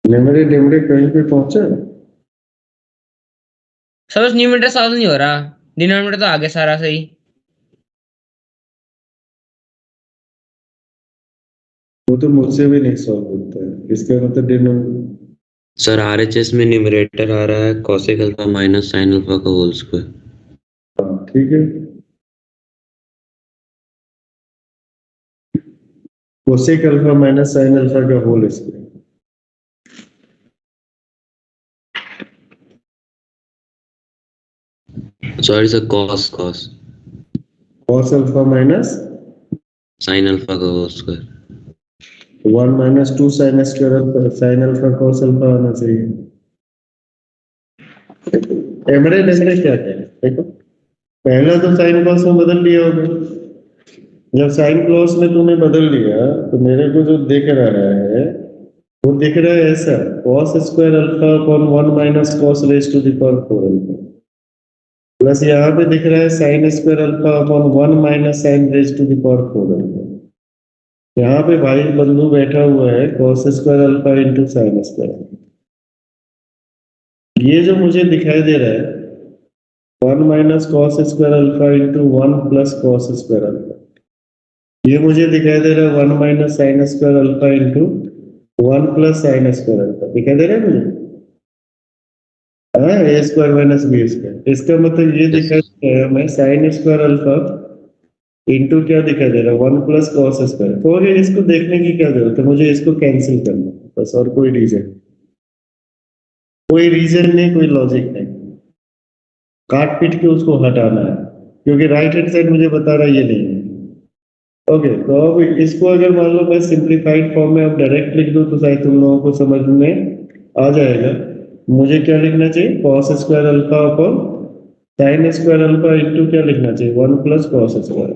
नेमड़े डेमड़े कहीं पे पहुंचा। सर बस न्यूमरेटर सॉल्व नहीं हो रहा, डिनोमिनेटर तो आगे सारा सही। वो तो मुझसे भी नहीं सॉल्व होता है, इसका मतलब डिनोमिनेटर। सर आरएचएस में न्यूमरेटर आ रहा है cosec alpha minus sin alpha का होल स्क्वायर। ठीक है, cosec alpha minus sine alpha का whole square. Sorry sir cos cos alpha minus sin alpha का whole square. 1 minus 2 sine square alpha, sine alpha cos alpha आना चाहिए। Emre डेमरे क्या है देखो, पहला तो साइन कॉस में बदल लिया होगा, जब साइन कॉस में तूने बदल लिया तो मेरे को जो दिख रहा है वो दिख रहा है ऐसा, cos square alpha upon 1 minus cos raise to the power 4 alpha, plus यहाँ पे दिख रहा है sine square alpha upon 1 minus sine raise to the power 4 alpha. यहाँ पे भाई बंधु बैठा हुआ है cos square alpha into sine square. ये जो मुझे दिखाई दे रहा है 1 minus cos square alpha into 1 plus cos square alpha, ये मुझे दिखाई दे रहा है 1 minus sign square alpha into 1 plus sign square alpha, दिखाई दे रहा है मुझे? हाँ, ए स्क्वायर माइनस बी स्क्वायर। इसका मतलब ये दिखाई दे रहा है हमें साइन स्क्वायर अल्फा इंटू क्या दिखाई दे रहा है 1 प्लस कॉस स्क्वायर। तो अगर इसको देखने की क्या जरूरत है, मुझे इसको कैंसिल करना है बस, और कोई रीजन नहीं, कोई लॉजिक नहीं, काट पीट के उसको हटाना है, क्योंकि राइट हैंड साइड मुझे बता रहा है ये नहीं है। ओके, तो अब इसको अगर मान लो मैं सिंप्लीफाइड फॉर्म में अब डायरेक्ट लिख दूं तो शायद तुम लोगों को समझ में आ जाएगा। मुझे क्या लिखना चाहिए, cos square alpha upon sine square alpha into क्या लिखना चाहिए 1 प्लस कॉस स्क्वायर,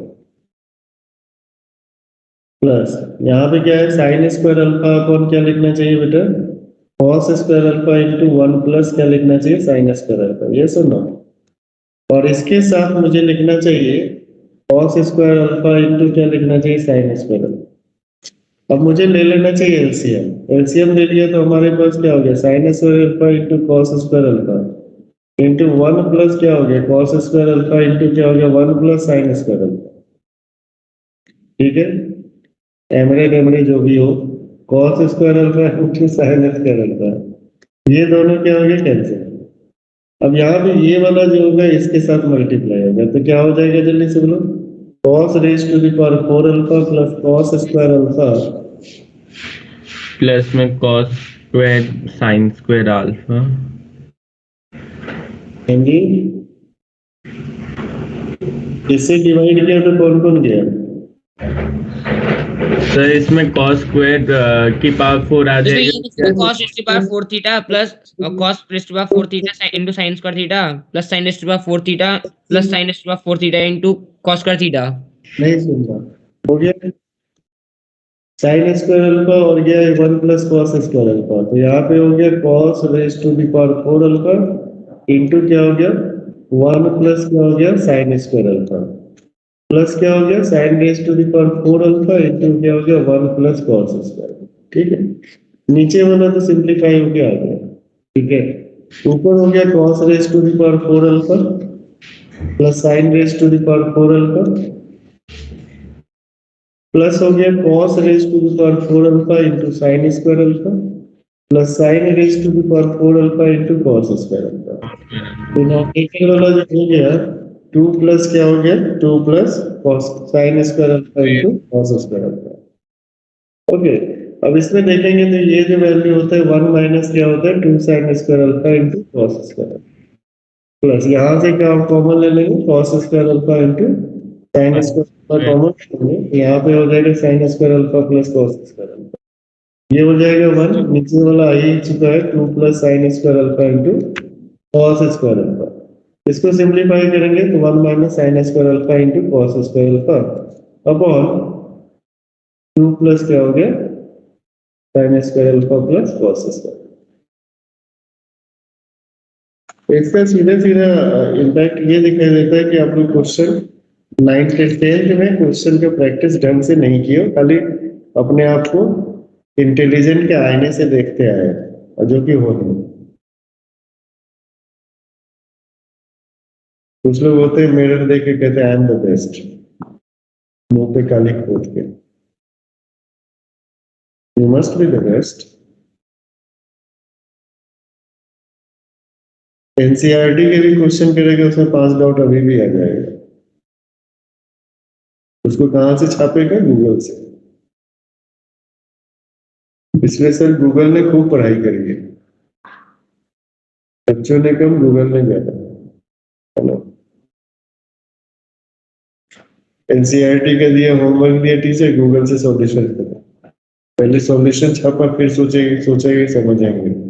प्लस यहाँ पे क्या है साइन स्क्वायर अल्फा अपॉन क्या लिखना चाहिए बेटा, cos square alpha into 1 plus क्या लिखना चाहिए साइन स्क्वायर अल्फा, ये सुनो। और इसके साथ मुझे लिखना चाहिए cos स्क्वायर अल्फा इंटू क्या लिखना चाहिए साइन स्क्वायर अल्फा। अब मुझे ले लेना चाहिए एलसीएम, एलसीएम ले लिया तो हमारे पास क्या हो गया sign square alpha into cos square alpha into 1 plus क्या हो गया कॉस स्क्वायर अल्फा इंटू क्या हो गया 1 प्लस साइन स्क्वायर अल्फा। ठीक है, एमरे जो भी हो, cos square alpha into sine square alpha, ये दोनों क्या हो गए कैंसिल। अब यहाँ पे ये वाला जो होगा इसके साथ मल्टीप्लाई होगा तो क्या हो जाएगा जल्दी से बोलो, cos raise to the power 4 alpha plus cos square alpha plus में cos square sine square alpha. इससे डिवाइड किया तो कौन कौन गया, सर इसमें cos स्क्वायर की पावर 4 आ जाएगा, cos raised to power 4 theta plus cos raised to power 4 theta into sin square theta plus sin raised to power 4 theta plus sin raised to power 4 theta into cos square theta। नहीं सुनता, हो गया sign square alpha और गया 1 plus cos square alpha, तो यहाँ पे हो गया cos raise to the power 4 alpha into क्या हो गया 1 प्लस क्या हो गया साइन स्क्वायर अल्फा प्लस क्या हो गया sine raise to the power 4 alpha into क्या हो गया 1 प्लस कॉस स्क्वायर। ठीक है, नीचे वाला तो सिंप्लीफाई हो गया आ गया। ठीक है, ऊपर हो गया cos raise to the power 4 alpha plus sine raise to the power 4 alpha plus हो गया cos raise to the power 4 alpha into sine square alpha plus sine raise to the power 4 alpha into cos square alpha. तो नीचे वाला जो हो गया 2 plus क्या हो गया 2 plus cos sign square alpha into cos square alpha. Okay, अब इसमें देखेंगे तो ये जो वैल्यू होता है 1 माइनस क्या होता है 2 sine square alpha into cos square plus यहाँ से क्या कॉमन ले लेंगे cos square alpha into sine square alpha common लेंगे, यहाँ पे हो जाएगा sign square alpha plus cos square alpha, ये हो जाएगा 1, नीचे वाला आ ही चुका है 2 plus sign square alpha into cos square alpha. इसको सिंप्लीफाई करेंगे तो 1 minus sign square alpha into cos square alpha upon 2 plus क्या हो गया sign square alpha plus cos square. इसका सीधा सीधा इम्पैक्ट ये दिखाई देता है कि आप लोग क्वेश्चन 9th 10th में क्वेश्चन का प्रैक्टिस ढंग से नहीं किए, खाली अपने आप को इंटेलिजेंट के आईने से देखते आए और जो कि हो नहीं। कुछ लोग होते हैं मिरर देख के कहते हैं आई एम द बेस्ट, मुंह पे काली खोद के, you must be the best. NCERT के भी क्वेश्चन करेगा उसमें 5 डाउट अभी भी आ जाएगा, उसको कहां से छापेगा गूगल से, इसलिए सर गूगल ने खूब पढ़ाई करी है, बच्चों ने कम गूगल ने ज्यादा। हेलो, एनसीईआरटी का दिया होमवर्क दिया टीचर, गूगल से सॉल्यूशन करो, पहले सॉल्यूशन छापा फिर सोचेगी समझेंगे।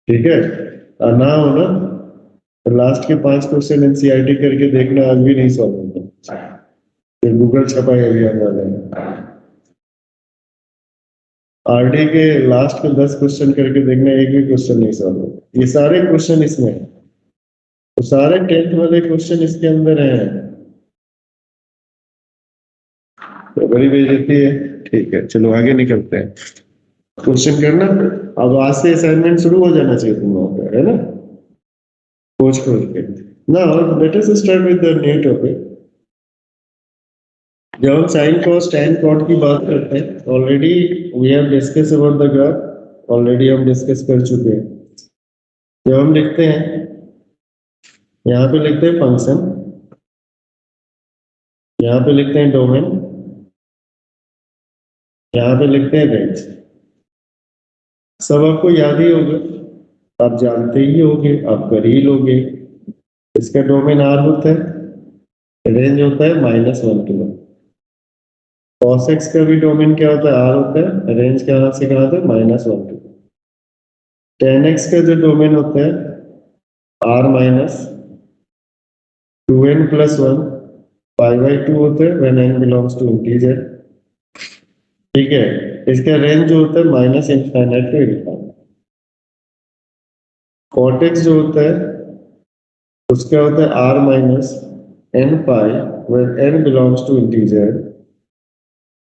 ठीक है, ना हो ना तो लास्ट के 5 क्वेश्चन एनसीईआरटी करके देखना, आज भी नहीं सॉल्व होगा, फिर गूगल छपाई अभियान वाले आरडी के लास्ट के 10 क्वेश्चन करके देखना, एक भी क्वेश्चन नहीं सॉल्व होगा। ये सारे क्वेश्चन इसमें है, तो सारे 10th वाले क्वेश्चन इसके अंदर हैं, तो बड़ी बेइज्जती है। ठीक है, चलो आगे निकलते हैं। क्वेश्चन करना। अब आज से असाइनमेंट शुरू हो जाना चाहिए तुम लोगों का, है ना? खोज के now let us start with the new topic. जब हम साइन कॉस टैन कॉट की बात करते हैं, already we have discuss about the graph, already हम डिस्कस कर चुके हैं। जब हम लिखते हैं, यहाँ पे लिखते हैं फंक्शन, यहाँ पे लिखते हैं डोमेन, यहाँ पे लिखते हैं रेंज। सब आपको याद ही होगा, आप जानते ही होगे, आप कर ही लोगे। इसका डोमेन आर होता है, रेंज होता है -1 to 1। cos x का भी डोमेन क्या होता है? आर होता है, रेंज कहाँ से कहाँ तक? -1 to 1। tan x का जो डोमेन होता है r माइनस 2n + 1 π/2 होता है when n belongs to integer। ठीक है, इसका रेंज जो होता है -∞ to ∞। cot x जो होता है उसका होता है r minus n π when n belongs to integer,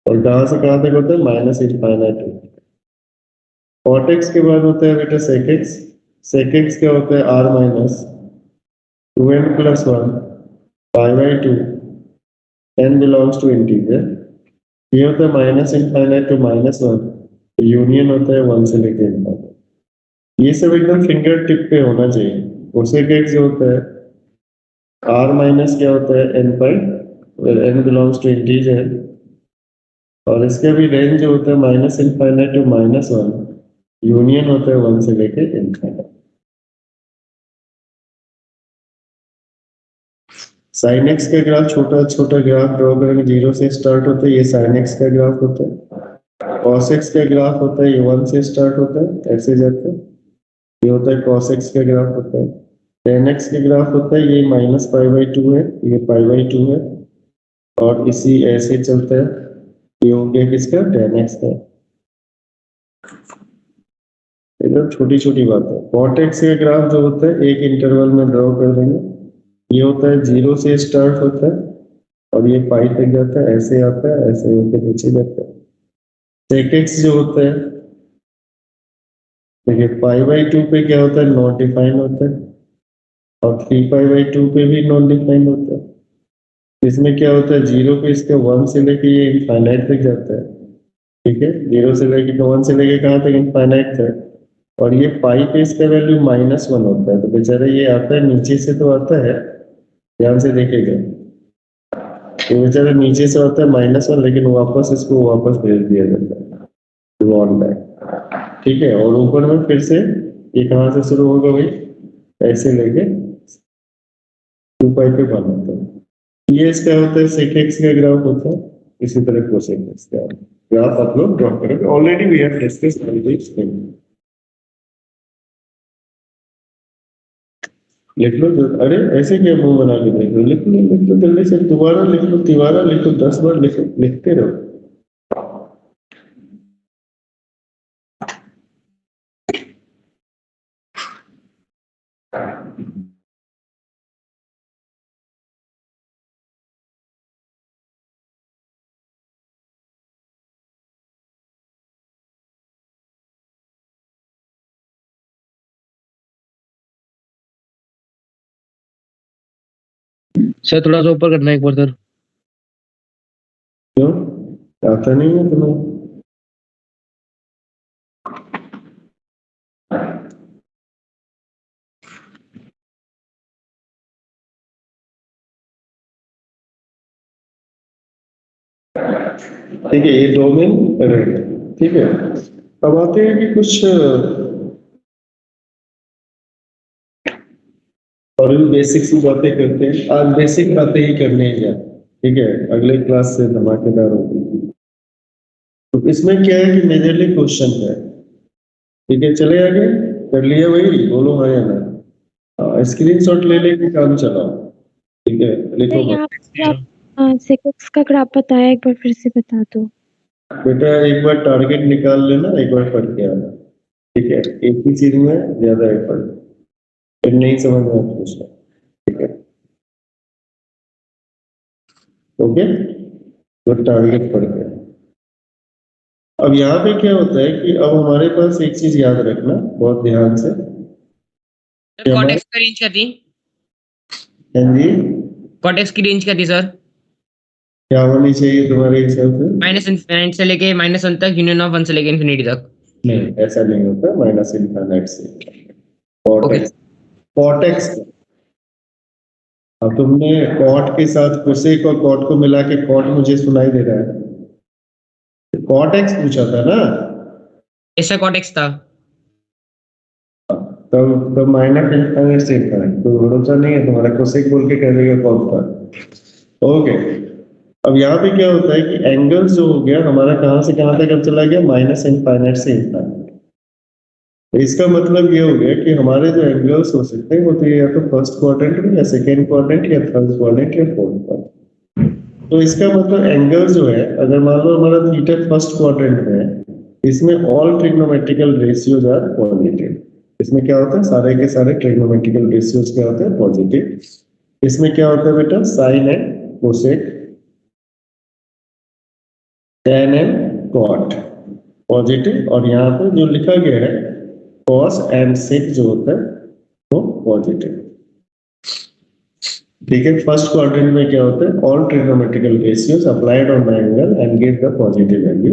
और कहाँ से कहाँ तक होता है? -∞। cot x के बाद होता है बेटा sec x। sec x क्या होता है? r minus 2n + 1 π/2 n belongs to integer। ये होता है -∞ to -1, यूनियन होता है 1 से लेकर ∞। ये सब एकदम फिंगर टिप पे होना चाहिए। cosec x जो होता है r माइनस क्या होता है? n π n belongs to integer, और इसका भी रेंज जो होता है -∞ to -1, यूनियन होता है 1 से लेके ∞। साइन एक्स का ग्राफ छोटा छोटा ग्राफ ड्रॉ करेंगे, 0 से स्टार्ट होता है, ये साइन एक्स का ग्राफ होता है। कॉस एक्स का ग्राफ होता है, ये 1 से स्टार्ट होता है, ऐसे जाता है, ये होता है कॉस एक्स का ग्राफ होता है। टेन एक्स का ग्राफ होता है, ये -π/2 है, ये π/2 है, और इसी ऐसे चलता है, ये हो गया किसका? टेन एक्स का। एकदम छोटी छोटी बात है। कॉट एक्स का ग्राफ जो होता है एक इंटरवल में ड्रॉ कर देंगे, ये होता है 0 से स्टार्ट होता है और ये पाई तक जाता है, ऐसे आता है, ऐसे होकर नीचे जाता है। सेक एक्स जो होता है, देखिए π/2 पे क्या होता है? नॉट डिफाइंड होता है, और 3π/2 पे भी नॉट डिफाइंड होता है। इसमें क्या होता है? 0 पे इसके 1 से लेके ये इनफाइनाइट तक जाता है। ठीक है, 0 से लेके 1 से लेके कहाँ तक? इनफाइनाइट तक। और ये पाई पे इसका वैल्यू -1 होता है, तो बेचारा ये आता है नीचे से, तो आता है, ध्यान से देखेगा, तो बेचारा नीचे से आता है -1, लेकिन वापस इसको वापस भेज दिया जाता है वन बैक। ठीक है, और ऊपर में फिर से ये कहाँ से शुरू होगा भाई? ऐसे लेके 2π पे बन होता है। ये इसका होता है सेक एक्स का ग्राफ होता है, इसी तरह कोसेक एक्स का ग्राफ आप लोग ड्रॉ करेंगे। Already we have discussed all this thing. लिख लो। अरे ऐसे क्या मुंह बना के देख लो? लिख लो जल्दी से, दोबारा लिख लो, तिवारा लिखो, 10 बार लिखो, लिखते रहो। सर थोड़ा सा ऊपर करना है एक बार सर। क्यों आता नहीं है तुम्हें? ठीक है, ये डोमेन रहेगा। ठीक है, अब आते हैं कि कुछ और भी बेसिक सी बातें करते हैं। आज बेसिक बातें ही करने हैं यार, ठीक है, अगले क्लास से धमाकेदार होगी। तो इसमें क्या है कि मेजरली क्वेश्चन है। ठीक है, चले आगे, कर लिया भाई? बोलो हाँ या ना। स्क्रीनशॉट ले लेके काम चलाओ। ठीक है, लिखो मत। सेकेक्स का ग्राफ बताया, एक बार फिर से बता दो। बेटा एक बार टारगेट निकाल लेना, एक बार पढ़ के आना। ठीक है, एक ही चीज में ज्यादा एफर्ट, फिर नहीं समझ में पूछना। ठीक है, ओके। तो टारगेट पड़ गया। अब यहाँ पे क्या होता है कि अब हमारे पास एक चीज याद रखना बहुत ध्यान से। कॉटेक्स की रेंज क्या थी? हाँ जी, कॉटेक्स की रेंज क्या थी सर? क्या होनी चाहिए तुम्हारे हिसाब से? माइनस इन्फिनिटी से लेके -1 तक, यूनियन ऑफ 1 से लेके इन्फिनिटी तक। नहीं, ऐसा नहीं होता, माइनस इनफाइनाइट से। ओके। कॉटेक्स अब तुमने कॉट के साथ कोसेक और कॉट को मिला के कॉट मुझे सुनाई दे रहा है, कॉटेक्स पूछा था ना, इससे कॉटेक्स था। तब माइनस इनफाइनाइट से इनफाइनाइट तो भरोसा नहीं है तुम्हारा, कोसेक बोल के कह देगा कॉट था। ओके, अब यहाँ पे क्या होता है कि एंगल्स जो हो गया हमारा कहाँ से कहाँ तक अब चला गया, माइनस इनफाइनाइट से इनफाइनाइट। तो इसका मतलब ये हो गया कि हमारे जो एंगल्स हो सकते हैं वो तो या तो फर्स्ट क्वाड्रेंट में या सेकेंड क्वाड्रेंट या थर्ड क्वाड्रेंट या फोर्थ क्वाड्रेंट। तो इसका मतलब एंगल जो है, अगर मान लो हमारा थीटा फर्स्ट क्वाड्रेंट में है, इसमें all trigonometrical ratios are positive. इसमें क्या होता है, सारे के सारे ट्रिग्नोमेट्रिकल रेशियोज क्या होते हैं, पॉजिटिव। इसमें क्या होता है बेटा, sine and cosec, tan and cot positive, और यहाँ पे जो लिखा गया है cos एंड sec जो होता है वो पॉजिटिव। ठीक है, फर्स्ट क्वाड्रेंट में क्या होता है, all trigonometrical ratios applied on the angle and give the positive value.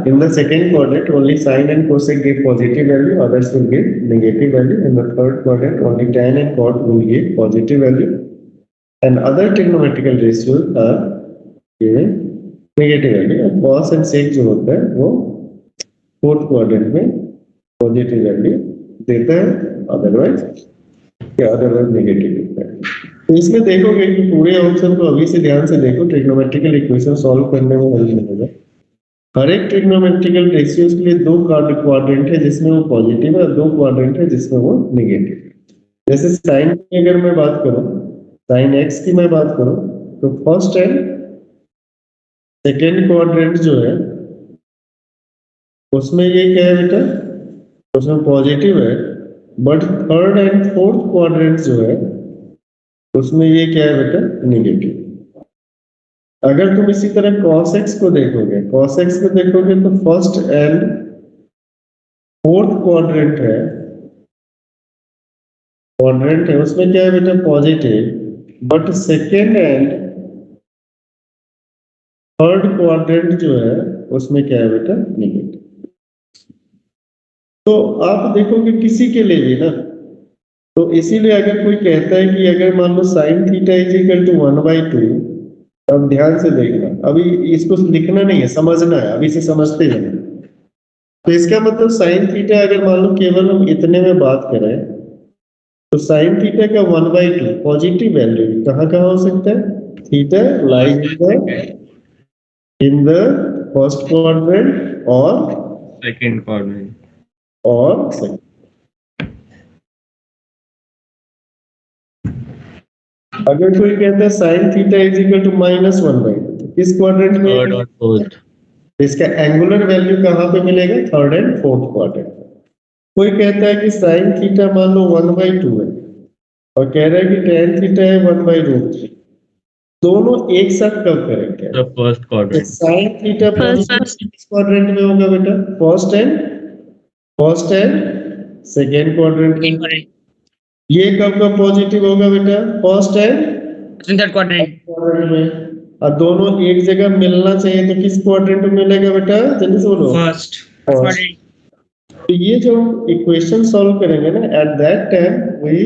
In the second quadrant only sin and cosec give positive value, others will give negative value. In the third quadrant only tan and cot will give positive value and other trigonometrical ratios are giving negative value, and cos and sec जो होता है वो fourth quadrant में positive value देता है, otherwise negative देता है। तो इसमें देखोगे कि पूरे ऑप्शन को अभी से ध्यान से देखो, ट्रिग्नोमेट्रिकल इक्वेशन सॉल्व करने में हेल्प मिलेगा। हर एक ट्रिग्नोमेट्रिकल रेशियोज के लिए दो क्वाड्रेंट है जिसमें वो पॉजिटिव है और दो क्वाड्रेंट है जिसमें वो नेगेटिव है। जैसे साइन की अगर मैं बात करूं, साइन एक्स की मैं बात करूं, तो फर्स्ट एंड सेकेंड क्वाड्रेंट जो है उसमें ये क्या है बेटा, उसमें पॉजिटिव है, but third and fourth quadrant जो है उसमें ये क्या है बेटा, नेगेटिव। अगर तुम इसी तरह cos x को देखोगे, cos x को देखोगे तो फर्स्ट एंड फोर्थ क्वाड्रेंट है उसमें क्या है बेटा, positive, but second and third quadrant जो है उसमें क्या है बेटा, नेगेटिव। तो आप देखोगे किसी के लिए भी ना, तो इसीलिए अगर कोई कहता है कि अगर मान लो sine theta is equal to 1/2, अब ध्यान से देखना, अभी इसको लिखना नहीं है, समझना है, अभी से समझते हैं। तो इसका मतलब साइन थीटा अगर मान लो केवल हम इतने में बात करें तो साइन थीटा का 1/2 पॉजिटिव वैल्यू कहाँ कहाँ हो सकता है, theta lies in the first quadrant और सेकंड क्वाड्रेंट और सेकंड। अगर कोई कहता है sine theta is equal to -1/2, तो किस क्वाड्रेंट में, थर्ड और फोर्थ। इसका एंगुलर वैल्यू कहाँ पे मिलेगा, थर्ड एंड फोर्थ क्वाड्रेंट। कोई कहता है कि साइन थीटा मान लो 1/2 है और कह रहा है कि tan थीटा है 1/√3, दोनों एक साथ कब करेंगे, the first quadrant. Sine theta किस क्वाड्रेंट में होगा बेटा, फर्स्ट एंड सेकेंड क्वाड्रेंट में। ये कब कब पॉजिटिव होगा बेटा, फर्स्ट एंड थर्ड क्वाड्रेंट में। और दोनों एक जगह मिलना चाहिए तो किस क्वाड्रेंट में मिलेगा बेटा, जल्दी से बोलो, फर्स्ट। क्वाड्रेंट। तो ये जो इक्वेशन सॉल्व करेंगे ना, at that time we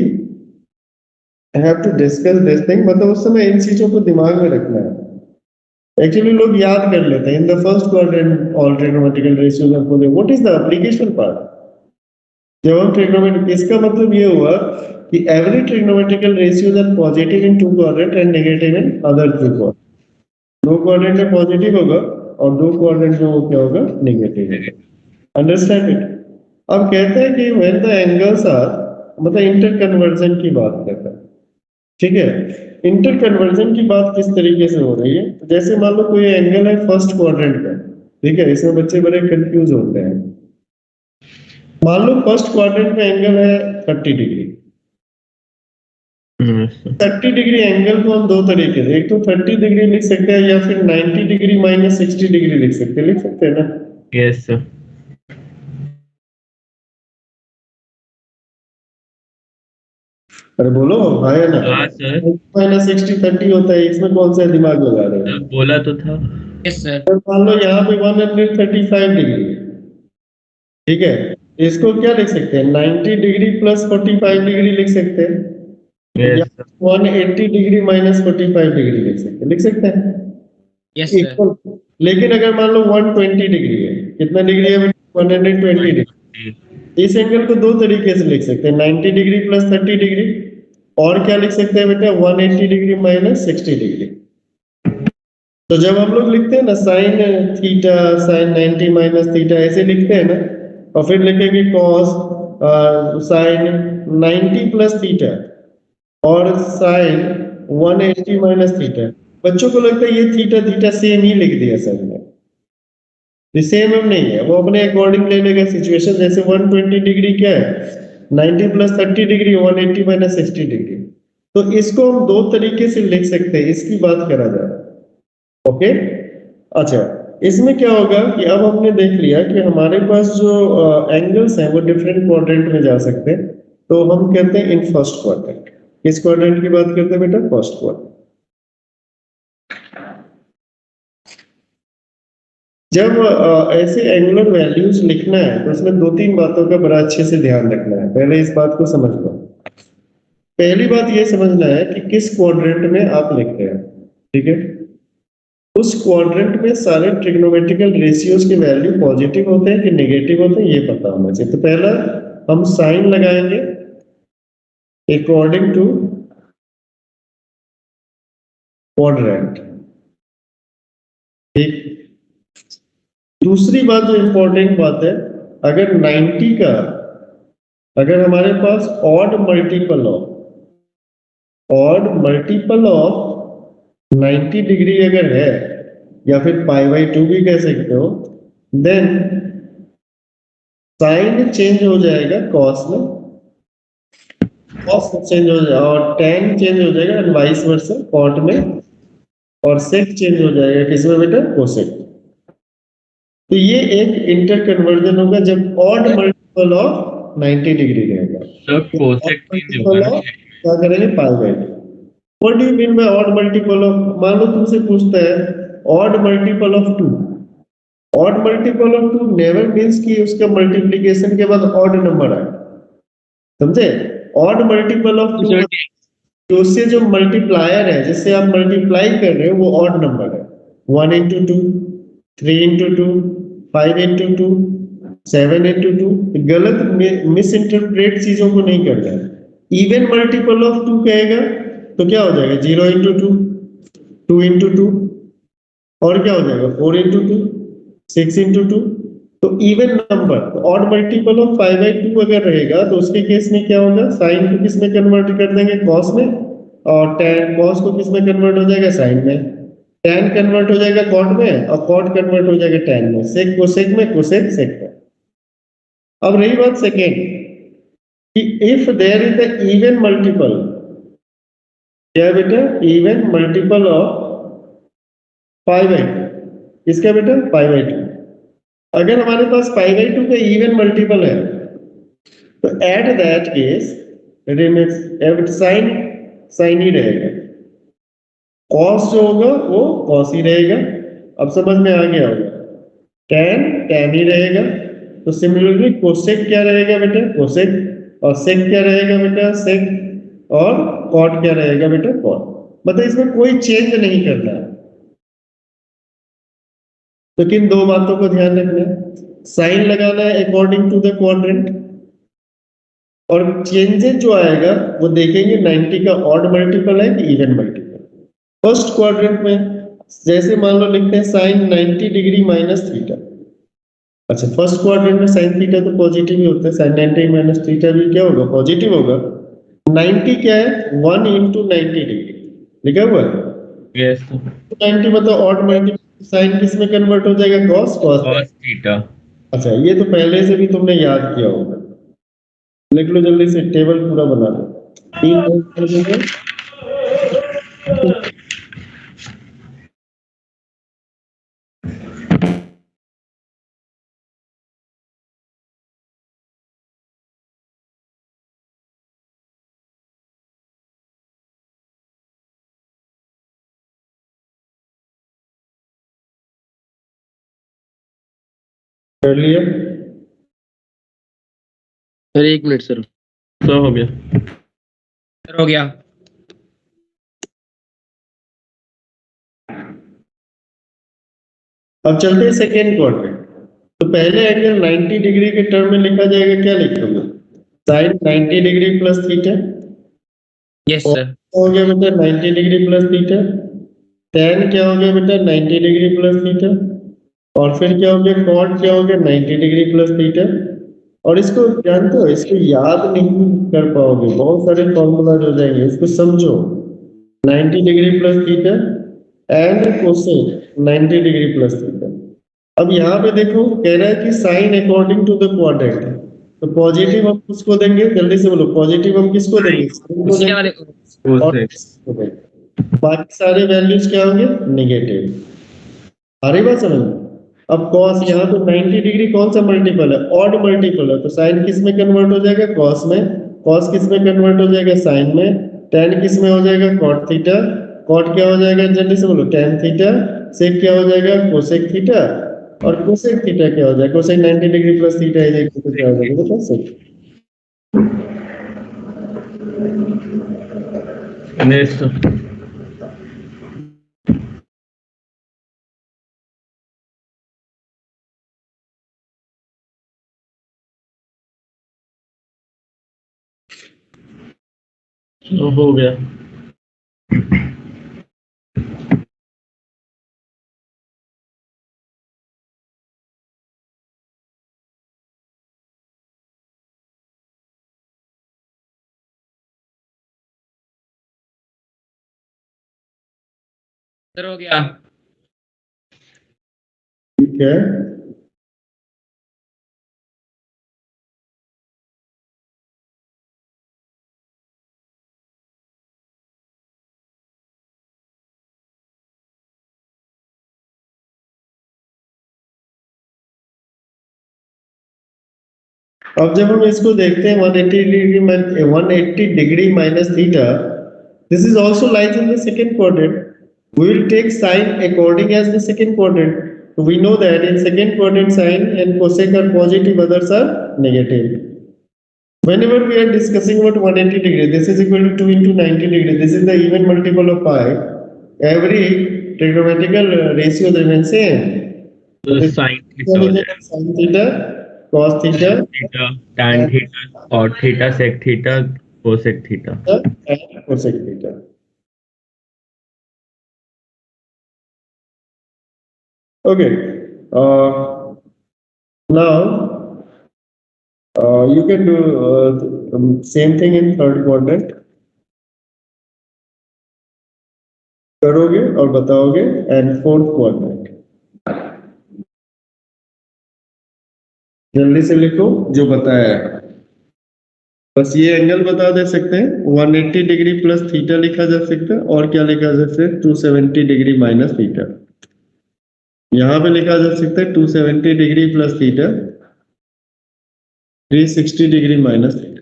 have to discuss this thing, मतलब उस समय इन चीजों को दिमाग में रखना है। एक्चुअली लोग याद कर लेते हैं, in the first quadrant all trigonometrical ratios are positive, what is the application part. जब हम ट्रिग्नोमेट्रिक, इसका मतलब ये हुआ कि every trigonometrical ratios are positive in two quadrant and negative in other two quadrant. दो क्वाड्रेंट में पॉजिटिव होगा और दो क्वाड्रेंट में वो क्या होगा, नेगेटिव होगा। Understand it. अब कहते हैं कि व्हेन द एंगल्स आर, मतलब इंटर कन्वर्जन की बात करता है, ठीक है। इंटर कन्वर्जन की बात किस तरीके से हो रही है, तो जैसे मान लो कोई एंगल है फर्स्ट क्वाड्रेंट का, ठीक है, इसमें बच्चे बड़े कंफ्यूज होते हैं। मान लो फर्स्ट क्वाड्रेंट में एंगल है 30 डिग्री, 30 डिग्री एंगल को हम दो तरीके से, एक तो 30 डिग्री लिख सकते हैं या फिर 90 डिग्री माइनस 60 डिग्री लिख सकते हैं ना। Yes sir. अरे बोलो हाँ या ना। हाँ सर, माइनस 60 30 होता है, इसमें कौन सा दिमाग लगा रहे हो। बोला तो था। Yes sir. तो मान लो यहाँ पे 135 डिग्री है, ठीक है, इसको क्या लिख सकते हैं 90 डिग्री प्लस 45 डिग्री लिख सकते हैं, या यस 180 डिग्री माइनस 45 डिग्री लिख सकते हैं यस सर। इक्वल। लेकिन अगर मान लो 120 डिग्री है, कितना डिग्री है 120 डिग्री, इस एंगल को दो तरीके से लिख सकते हैं 90 डिग्री प्लस 30 डिग्री, और क्या लिख सकते हैं बेटा 180 डिग्री माइनस 60 डिग्री। तो जब हम लोग लिखते हैं ना sign theta sign 90 minus theta ऐसे लिखते हैं ना, और फिर लिखेंगे कॉस साइन 90 प्लस थीटा और साइन 180 माइनस थीटा। बच्चों को लगता है ये थीटा थीटा सेम ही लिख दिया सर ने, सेम हम नहीं है, वो अपने अकॉर्डिंग ले लेगा सिचुएशन। जैसे 120 डिग्री क्या है 90 प्लस 30 डिग्री 180 माइनस 60 डिग्री। तो इसको हम दो तरीके से लिख सकते हैं, इसकी बात करा जा रहा है। ओके अच्छा, इसमें क्या होगा कि अब हमने देख लिया कि हमारे पास जो एंगल्स हैं वो डिफरेंट क्वाड्रेंट में जा सकते हैं, तो हम कहते हैं इन फर्स्ट क्वाड्रेंट। किस क्वाड्रेंट की बात करते हैं बेटा, फर्स्ट क्वाड्रेंट। जब ऐसे एंगुलर वैल्यूज लिखना है तो उसमें दो तीन बातों का बड़ा अच्छे से ध्यान रखना है। पहले इस बात को समझ लो। पहली बात ये समझना है कि किस क्वाड्रेंट में आप लिख रहे हैं, ठीक है। उस क्वाड्रेंट में सारे ट्रिग्नोमेट्रिकल रेशियोज के वैल्यू पॉजिटिव होते हैं कि नेगेटिव होते हैं, ये पता होना चाहिए। तो पहला हम साइन लगाएंगे अकॉर्डिंग टू क्वाड्रेंट, ठीक। दूसरी बात जो इंपॉर्टेंट बात है, अगर 90 का अगर हमारे पास ऑड मल्टीपल ऑफ 90 डिग्री अगर है, या फिर π/2 भी कह सकते हो, देन साइन चेंज हो जाएगा कॉस में, कॉस चेंज हो जाएगा और tan चेंज हो जाएगा एंड वाइस वर्सा कॉट में, और सेक चेंज हो जाएगा किसमें बेटा, कोसेक। तो ये एक इंटर कन्वर्जन होगा जब ऑड मल्टीपल ऑफ 90 डिग्री रहेगा। सर कोसेक चेंज होगा ना। क्या करेंगे π/2। What do you mean by odd multiple of? मान लो तुमसे पूछता है odd multiple of 2. Odd multiple of 2 never means कि उसका multiplication के बाद odd number आए, समझे। odd multiple of 2 तो उससे जो मल्टीप्लायर है, जिससे आप मल्टीप्लाई कर रहे हो, वो odd number है। 1 into 2, 3 into 2, 5 into 2, 7 into 2। गलत मिस इंटरप्रेट चीजों को नहीं करना है। इवन मल्टीपल ऑफ 2 कहेगा तो क्या हो जाएगा 0 into 2, 2 into 2, और क्या हो जाएगा 4 into 2, 6 into 2। तो even number odd multiple of 5/2 अगर रहेगा तो उसके केस में क्या होगा, साइन को किस में कन्वर्ट कर देंगे, कॉस में, और tan कॉस को किस में कन्वर्ट हो जाएगा, साइन में। tan कन्वर्ट हो जाएगा कॉट में, और कॉट कन्वर्ट हो जाएगा tan में, सेक कोसेक में, कोसेक सेक में। अब रही बात सेकेंड कि if there is the even multiple, क्या बेटा, इवन मल्टीपल ऑफ 5/2, इसका बेटा 5/2। अगर हमारे पास 5/2 का इवन मल्टीपल है तो एट दैट केस साइन ही रहेगा, कॉस जो होगा वो कॉस ही रहेगा। अब समझ में आ गया होगा, tan ही रहेगा। तो सिमिलरली कोसेक क्या रहेगा बेटा, कोसेक, और सेक क्या रहेगा बेटा, सेक, और कॉट क्या रहेगा बेटा, कॉट। मतलब इसमें कोई चेंज नहीं करना है। तो किन दो बातों को ध्यान रखना है, साइन लगाना है अकॉर्डिंग टू द क्वाड्रेंट, और चेंजेस जो आएगा वो देखेंगे 90 का ऑड मल्टीपल है कि इवन मल्टीपल। फर्स्ट क्वाड्रेंट में जैसे मान लो लिखते हैं साइन 90 डिग्री माइनस थीटा। अच्छा, फर्स्ट क्वाड्रेंट में साइन थीटा तो पॉजिटिव ही होता है, साइन 90 माइनस थीटा भी क्या होगा, पॉजिटिव होगा। 90 क्या है 1 into 90 डिग्री लिखा हुआ है। यस 90 मतलब ऑड मल्टीपल, साइन किस में कन्वर्ट हो जाएगा, कॉस, कॉस थीटा। अच्छा, ये तो पहले से भी तुमने याद किया होगा, लिख लो जल्दी से, टेबल पूरा बना लो। 3 टाइम कर देंगे। कर लिया? Sir 1 minute sir. तो हो गया। सर हो गया। अब चलते हैं सेकेंड क्वाड्रेंट। तो पहले एंगल 90 डिग्री के टर्म में लिखा जाएगा, क्या लिखोगे? Sine 90 degree plus theta. Yes और सर। हो गया बेटा 90 डिग्री प्लस थीटा। tan क्या हो गया बेटा 90 डिग्री प्लस थीटा। और फिर क्या हो गया कॉट क्या हो गया 90 डिग्री प्लस थीटा। और इसको जानते हो, इसको याद नहीं कर पाओगे, बहुत सारे फॉर्मूलाज हो जाएंगे, इसको समझो। 90 degree plus theta and cosec 90 degree plus theta. अब यहाँ पे देखो कह रहा है कि sine according to the quadrant, तो पॉजिटिव हम किसको देंगे, जल्दी से बोलो, पॉजिटिव हम किसको देंगे? साइन को सीधे वाले देंगे। और कोसेक। किसको देंगे? बाकी सारे वैल्यूज क्या होंगे? नेगेटिव। आ रही बात समझ में? अब cos यहाँ पे 90 डिग्री कौन सा मल्टीपल है? ऑड मल्टीपल है, तो साइन किस में कन्वर्ट हो जाएगा? cos में। cos किस में कन्वर्ट हो जाएगा? साइन में। tan किस में हो जाएगा? cot theta. cot क्या हो जाएगा? जल्दी से बोलो, tan थीटा। sec क्या हो जाएगा? cosec theta. और cosec थीटा क्या हो जाएगा? cosec 90 degree plus theta is equal to क्या हो जाएगा बेटा? sec। Yes sir. तो हो गया। सर हो गया। ठीक है। अब जब हम इसको देखते हैं 180 degree minus theta, this is also lies in the second quadrant. We will take sine according as the second quadrant. We know that in second quadrant sine and cosec are positive, others are negative. Whenever we are discussing about 180 degree, this is equal to 2 into 90 degree. This is the even multiple of pi. Every trigonometrical ratio remains same. तो This sine theta हो जाएगा, sin theta, cos theta, theta, tan theta, cot theta, sec theta, cosec theta. and cosec theta. Okay. Now you can do same thing in third quadrant. करोगे और बताओगे and fourth quadrant जल्दी से लिखो जो बताया है। बस ये एंगल बता दे सकते हैं, 180 डिग्री प्लस थीटा लिखा जा सकता है, और क्या लिखा जा सकता है? 270 डिग्री माइनस थीटा। यहाँ पे लिखा जा सकता है 270 degree plus theta, 360 degree minus theta.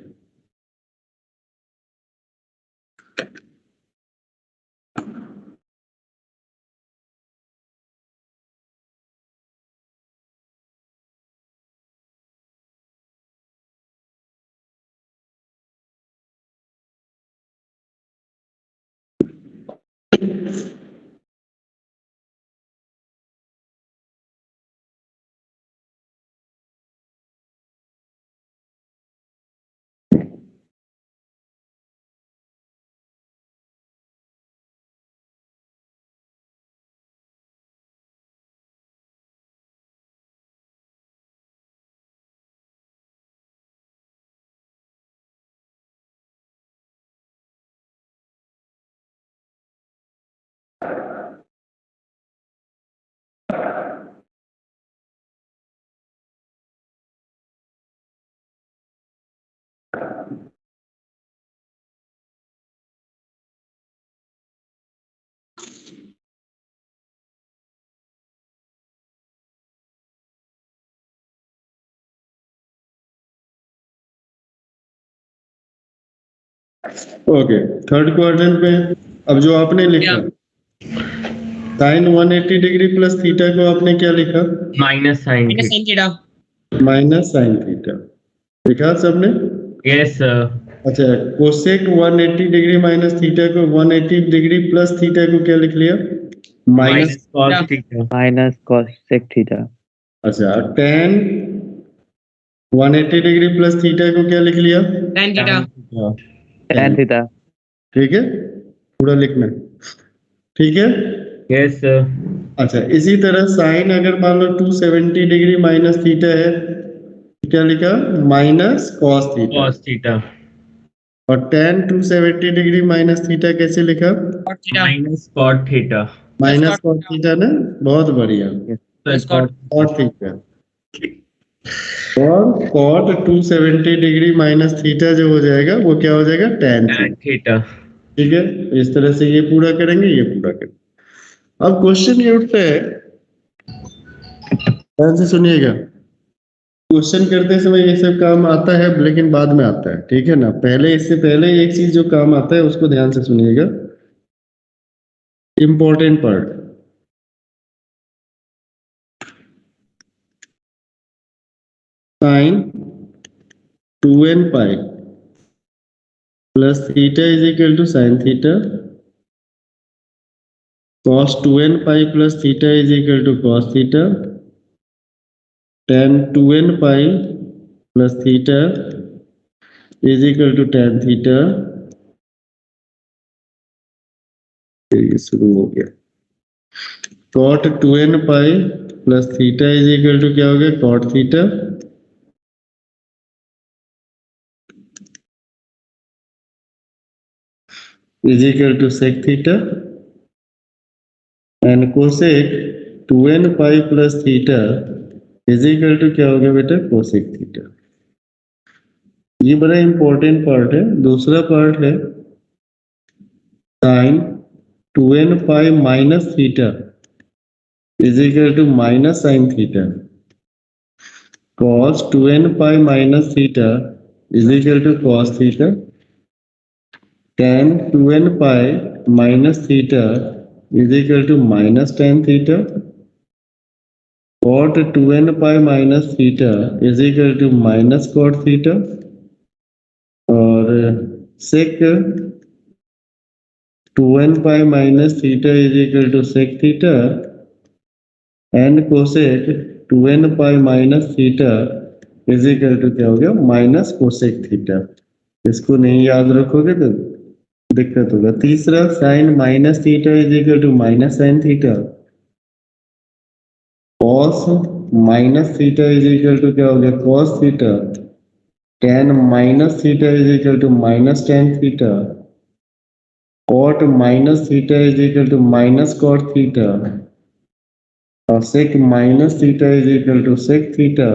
Okay, third quadrant पे अब जो आपने लिखा साइन 180 डिग्री प्लस थीटा को आपने क्या लिखा? Minus sine minus theta. Sine theta. Minus sine theta लिखा सबने? Yes sir. अच्छा, कोसेक 180 डिग्री माइनस थीटा को 180 डिग्री प्लस थीटा को क्या लिख लिया? Minus. Minus cos theta. Minus cosec theta. अच्छा, tan 180 डिग्री प्लस थीटा को क्या लिख लिया? tan theta. tan theta. ठीक है, पूरा लिखना, ठीक है। Yes sir. अच्छा, इसी तरह साइन अगर मान लो 270 डिग्री माइनस थीटा है, क्या लिखा? Minus cos theta. Cos theta. और tan 270 डिग्री माइनस थीटा कैसे लिखा? cot theta. Minus cot theta. Minus cot cos theta ना, बहुत बढ़िया। Plus cot। कॉट थीटा और कॉट 270 डिग्री माइनस थीटा जो हो जाएगा वो क्या हो जाएगा? tan theta. tan theta. ठीक है, इस तरह से ये पूरा करेंगे, ये पूरा करेंगे। अब क्वेश्चन ये उठता है, ध्यान से सुनिएगा। क्वेश्चन करते समय ये सब काम आता है, लेकिन बाद में आता है, ठीक है ना। पहले, इससे पहले एक चीज जो काम आता है उसको ध्यान से सुनिएगा, important part. Sine 2n pi plus theta is equal to sine theta, cos 2n pi plus theta is equal to cos theta, tan 2n pi plus theta is equal to tan theta. ये शुरू हो गया। cot 2n pi plus theta is equal to क्या हो गया? cot theta is equal to sec theta, and cosec 2n pi plus theta is equal to क्या हो गया बेटा? Cosec theta. ये बड़ा इंपॉर्टेंट पार्ट है। दूसरा पार्ट है sine 2n pi minus theta is equal to minus sine theta, cos 2n pi minus theta is equal to cos theta, tan 2n pi minus theta is equal to minus tan theta, cot 2n pi minus theta is equal to minus cot theta, और sec 2n pi minus theta is equal to sec theta, and cosec 2n pi minus theta is equal to क्या हो गया? Minus cosec theta. इसको नहीं याद रखोगे तो दिक्कत होगा। तीसरा, sine minus theta is equal to minus sine theta, cos minus theta is equal to क्या हो गया? Cos theta, tan minus theta is equal to minus tan theta, cot minus theta is equal to minus cot theta, और sec minus theta is equal to sec theta,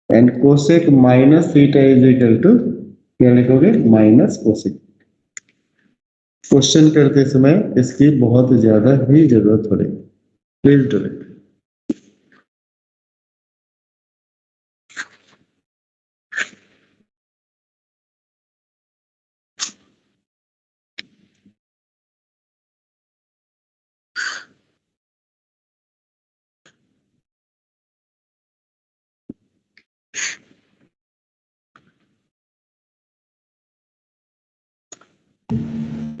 and cosec minus theta is equal to क्या लिखोगे? Minus cosec. Question करते समय इसकी बहुत ज्यादा ही जरूरत पड़ेगी। Please do it.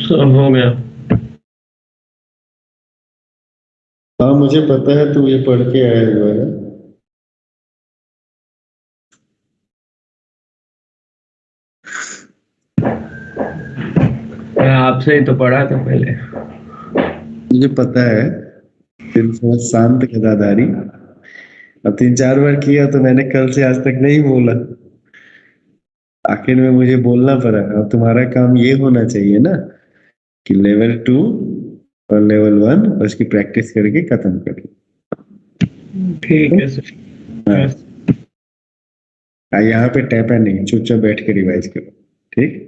सब हो गया। हाँ, मुझे पता है तू ये पढ़ के आया हुआ है। मैं आपसे ही तो पढ़ा था पहले। मुझे पता है, फिर थोड़ा शांत गदादारी। अब 3-4 बार किया तो मैंने कल से आज तक नहीं बोला, आखिर में मुझे बोलना पड़ा। अब तुम्हारा काम ये होना चाहिए ना कि लेवल 2 और लेवल 1 उसकी प्रैक्टिस करके खत्म कर लो। ठीक है सर। यहाँ पे टैपा नहीं, चुपचाप बैठ के रिवाइज करो, ठीक।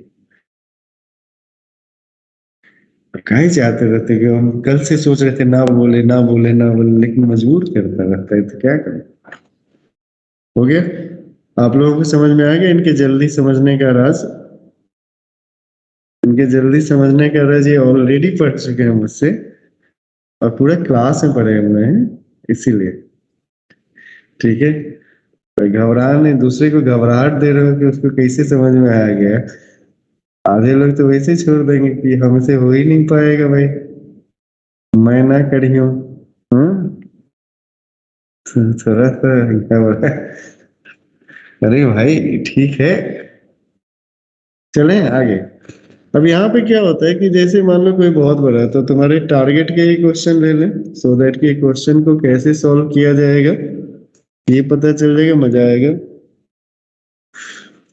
कहीं चाहते रहते कि हम कल से सोच रहे थे ना बोले ना बोले ना बोले, लेकिन मजबूर करता रहता है, तो क्या करें। हो गया? आप लोगों को समझ में आ गया इनके जल्दी समझने का राज? उनके जल्दी समझने का रज ये ऑलरेडी पढ़ चुके हैं मुझसे और पूरा क्लास में पढ़े हुए हैं, इसीलिए ठीक है। कोई घबरा नहीं, दूसरे को घबराहट दे रहे हो कि उसको कैसे समझ में आ गया। आधे लोग तो वैसे ही छोड़ देंगे कि हमसे हो ही नहीं पाएगा भाई, मैं ना करी हूँ। थोड़ा सा घबरा, अरे भाई ठीक है, चलें आगे। अब यहाँ पे क्या होता है कि जैसे मान लो कोई बहुत बड़ा है तो तुम्हारे टारगेट के ही क्वेश्चन ले लें, सो दैट कि क्वेश्चन को कैसे सॉल्व किया जाएगा ये पता चल जाएगा, मजा आएगा।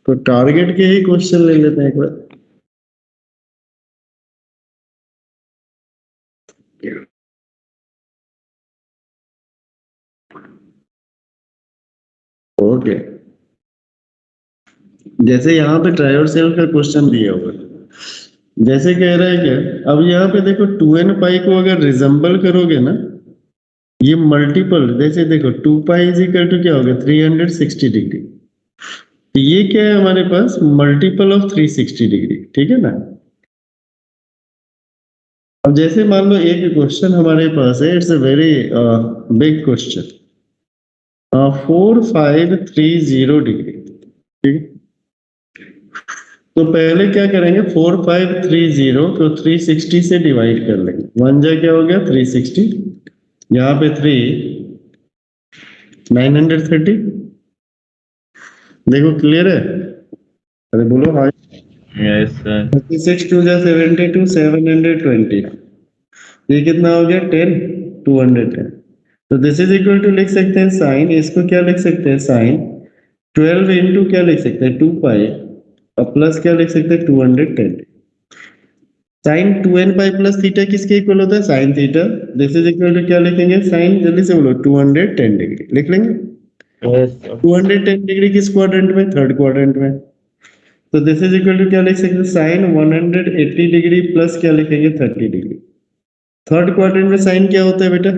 तो टारगेट के ही क्वेश्चन ले लेते हैं एक बार। ओके, जैसे यहाँ पे ट्रायोड सेल का क्वेश्चन दिया हुआ है, जैसे कह रहा है क्या, अब यहाँ पे देखो 2n पाई को अगर रिजेंबल करोगे ना, ये मल्टीपल, जैसे देखो 2 पाई इज इक्वल टू क्या होगा 360 डिग्री, तो ये क्या है हमारे पास मल्टीपल ऑफ 360 डिग्री, ठीक है ना। अब जैसे मान लो एक क्वेश्चन हमारे पास है, it's a very big question, 4530 degree, ठीक है। तो पहले क्या करेंगे, 4530 को 360 से डिवाइड कर लेंगे, 1 जा क्या हो गया 360, यहाँ पे 3 930, देखो क्लियर है, अरे बोलो हाँ। Yes sir. 36 2 जा 72 720, ये कितना हो गया 10 210। तो दिस इज इक्वल टू लिख सकते हैं साइन, इसको क्या लिख सकते हैं साइन 12 इंटू क्या लिख सकते हैं 2 पाई और प्लस क्या लिख सकते हैं 210। Sine 2n pi plus theta किसके इक्वल होता है sine theta, this is equal to क्या लिखेंगे साइन, जल्दी से बोलो 210 डिग्री लिख लेंगे। 210 डिग्री किस क्वाड्रेंट में, थर्ड क्वाड्रेंट में, तो दिस इज इक्वल टू क्या लिख सकते हैं साइन 180 डिग्री प्लस क्या लिखेंगे 30 डिग्री। थर्ड क्वाड्रेंट में साइन क्या होता है बेटा,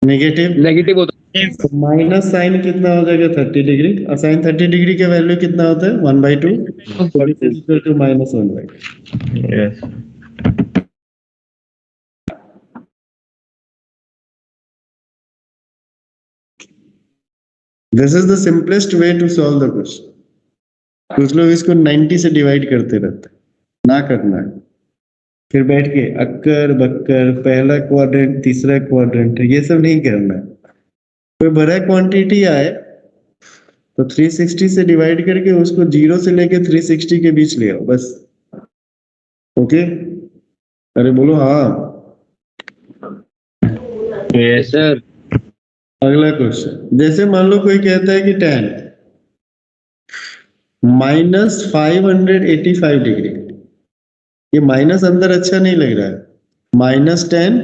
नेगेटिव होता है। तो माइनस साइन कितना हो जाएगा 30 डिग्री, और साइन 30 डिग्री का वैल्यू कितना होता है 1/2, तो this is equal to -1/2। Yes this is the simplest way to solve the question. कुछ लोग इसको 90 से डिवाइड करते रहते हैं, ना करना है, फिर बैठ के अक्कर बक्कर पहला क्वाड्रेंट तीसरा क्वाड्रेंट ये सब नहीं करना है। कोई बड़ा क्वांटिटी आए तो 360 से डिवाइड करके उसको 0 से लेके 360 के बीच ले आओ बस, ओके। अरे बोलो हाँ। Yes sir. अगला क्वेश्चन, जैसे मान लो कोई कहता है कि tan -585 डिग्री, ये माइनस अंदर अच्छा नहीं लग रहा है, -tan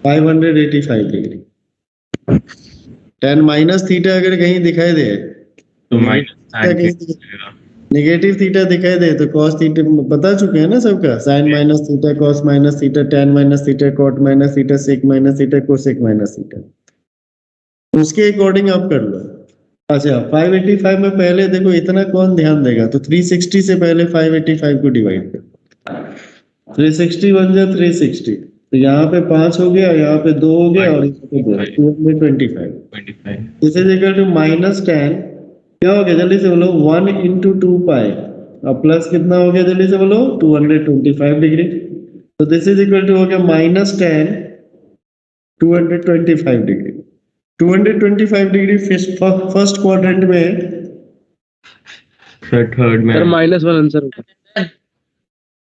585 degree, tan minus theta अगर कहीं दिखाई दे तो माइनस नेगेटिव थीटा दिखाई दे तो कॉस थीटा बता चुके हैं ना सबका, sine minus theta cos minus theta tan minus theta cot minus theta sec minus theta cosec minus theta, उसके अकॉर्डिंग आप कर लो। अच्छा 585 में पहले देखो इतना कौन ध्यान देगा, तो 360 से पहले 585 को डिवाइड कर, 360 बन जाए 360, तो यहाँ पे 5 हो गया, यहाँ पे 2 हो गया और यहाँ पे 2 225। This is equal to -tan क्या हो गया जल्दी से बोलो 1 इंटू 2 पाई और प्लस कितना हो गया जल्दी से बोलो 225 डिग्री, तो दिस इज इक्वल टू हो गया -tan 225 degree. 225 degree first quadrant में है, थर्ड में -1 आंसर होगा।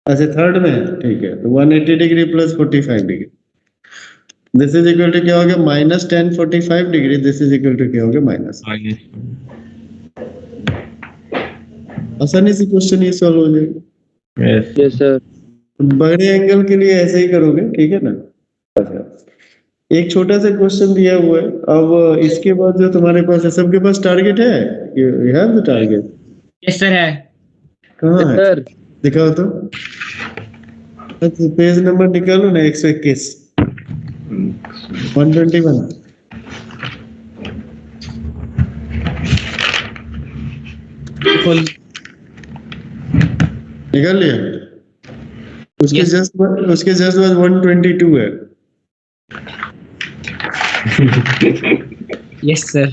अच्छा थर्ड में है, ठीक है, तो 180 degree plus 45 degree, this is equal to क्या हो गया -tan 45 degree, this is equal to क्या हो गया माइनस। आसानी से क्वेश्चन ये सॉल्व हो जाएगा। Yes sir. बड़े एंगल के लिए ऐसे ही करोगे, ठीक है ना। अच्छा एक छोटा सा क्वेश्चन दिया हुआ है, अब इसके बाद जो तुम्हारे पास है, सबके पास टारगेट है, you have the target. Yes sir है। कहाँ है सर दिखाओ तो, अच्छा पेज नंबर निकालो ना 121 121। निकाल लिया? उसके Yes. जस्ट बाद 122 है। Yes sir.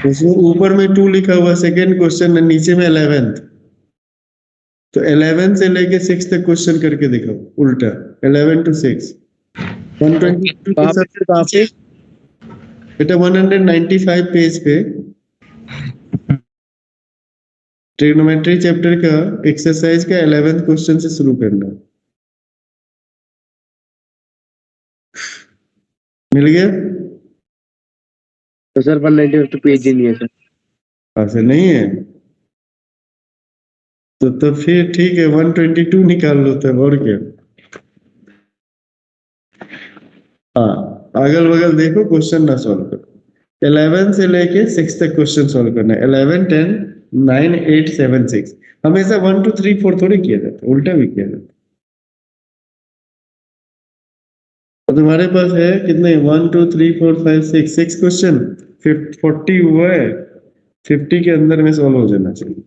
उसमें ऊपर में 2 लिखा हुआ सेकंड क्वेश्चन है, नीचे में 11th। तो 11 से लेके 6 तक क्वेश्चन करके दिखाओ उल्टा, 11 to 6। 122 के साथ बेटा 195 पेज पे ट्रिग्नोमेट्री चैप्टर का एक्सरसाइज का 11th क्वेश्चन से शुरू करना। मिल गया? तो सर 195 पेज ही नहीं है सर। ऐसे नहीं है तो फिर ठीक है, 122 निकाल लो तब, और क्या। हाँ, अगल बगल देखो, क्वेश्चन ना सॉल्व करो। 11 से लेके 6 तक क्वेश्चन सॉल्व करना है। 11, 10, 9, 8, 7, 6। हमेशा 1, 2, 3, 4 थोड़े किया जाता, उल्टा भी किया जाता। तो तुम्हारे पास है कितने? 1, 2, 3, 4, 5, 6 क्वेश्चन, 40 हुआ है। 50 के अंदर में सॉल्व हो जाना चाहिए।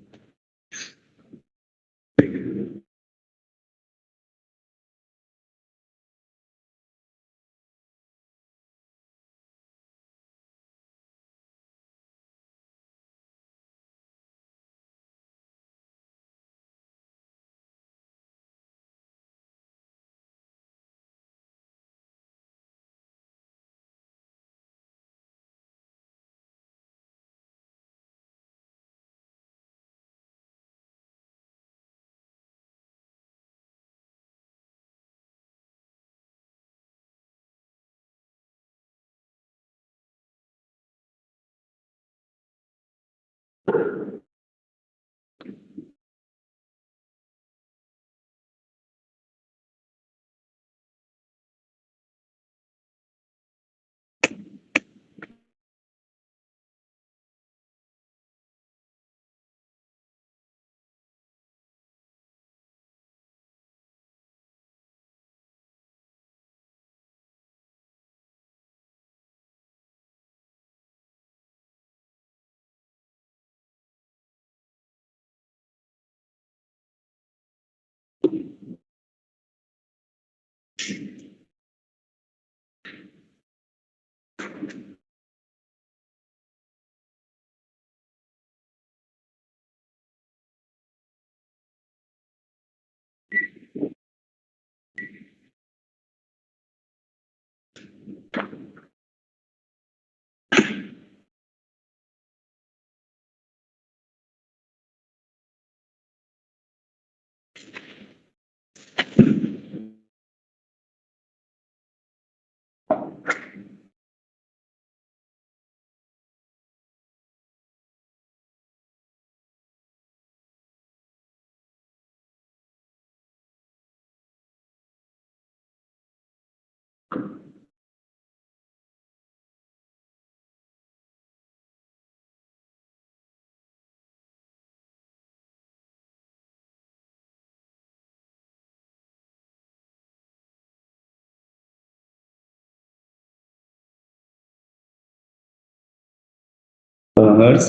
हर्ष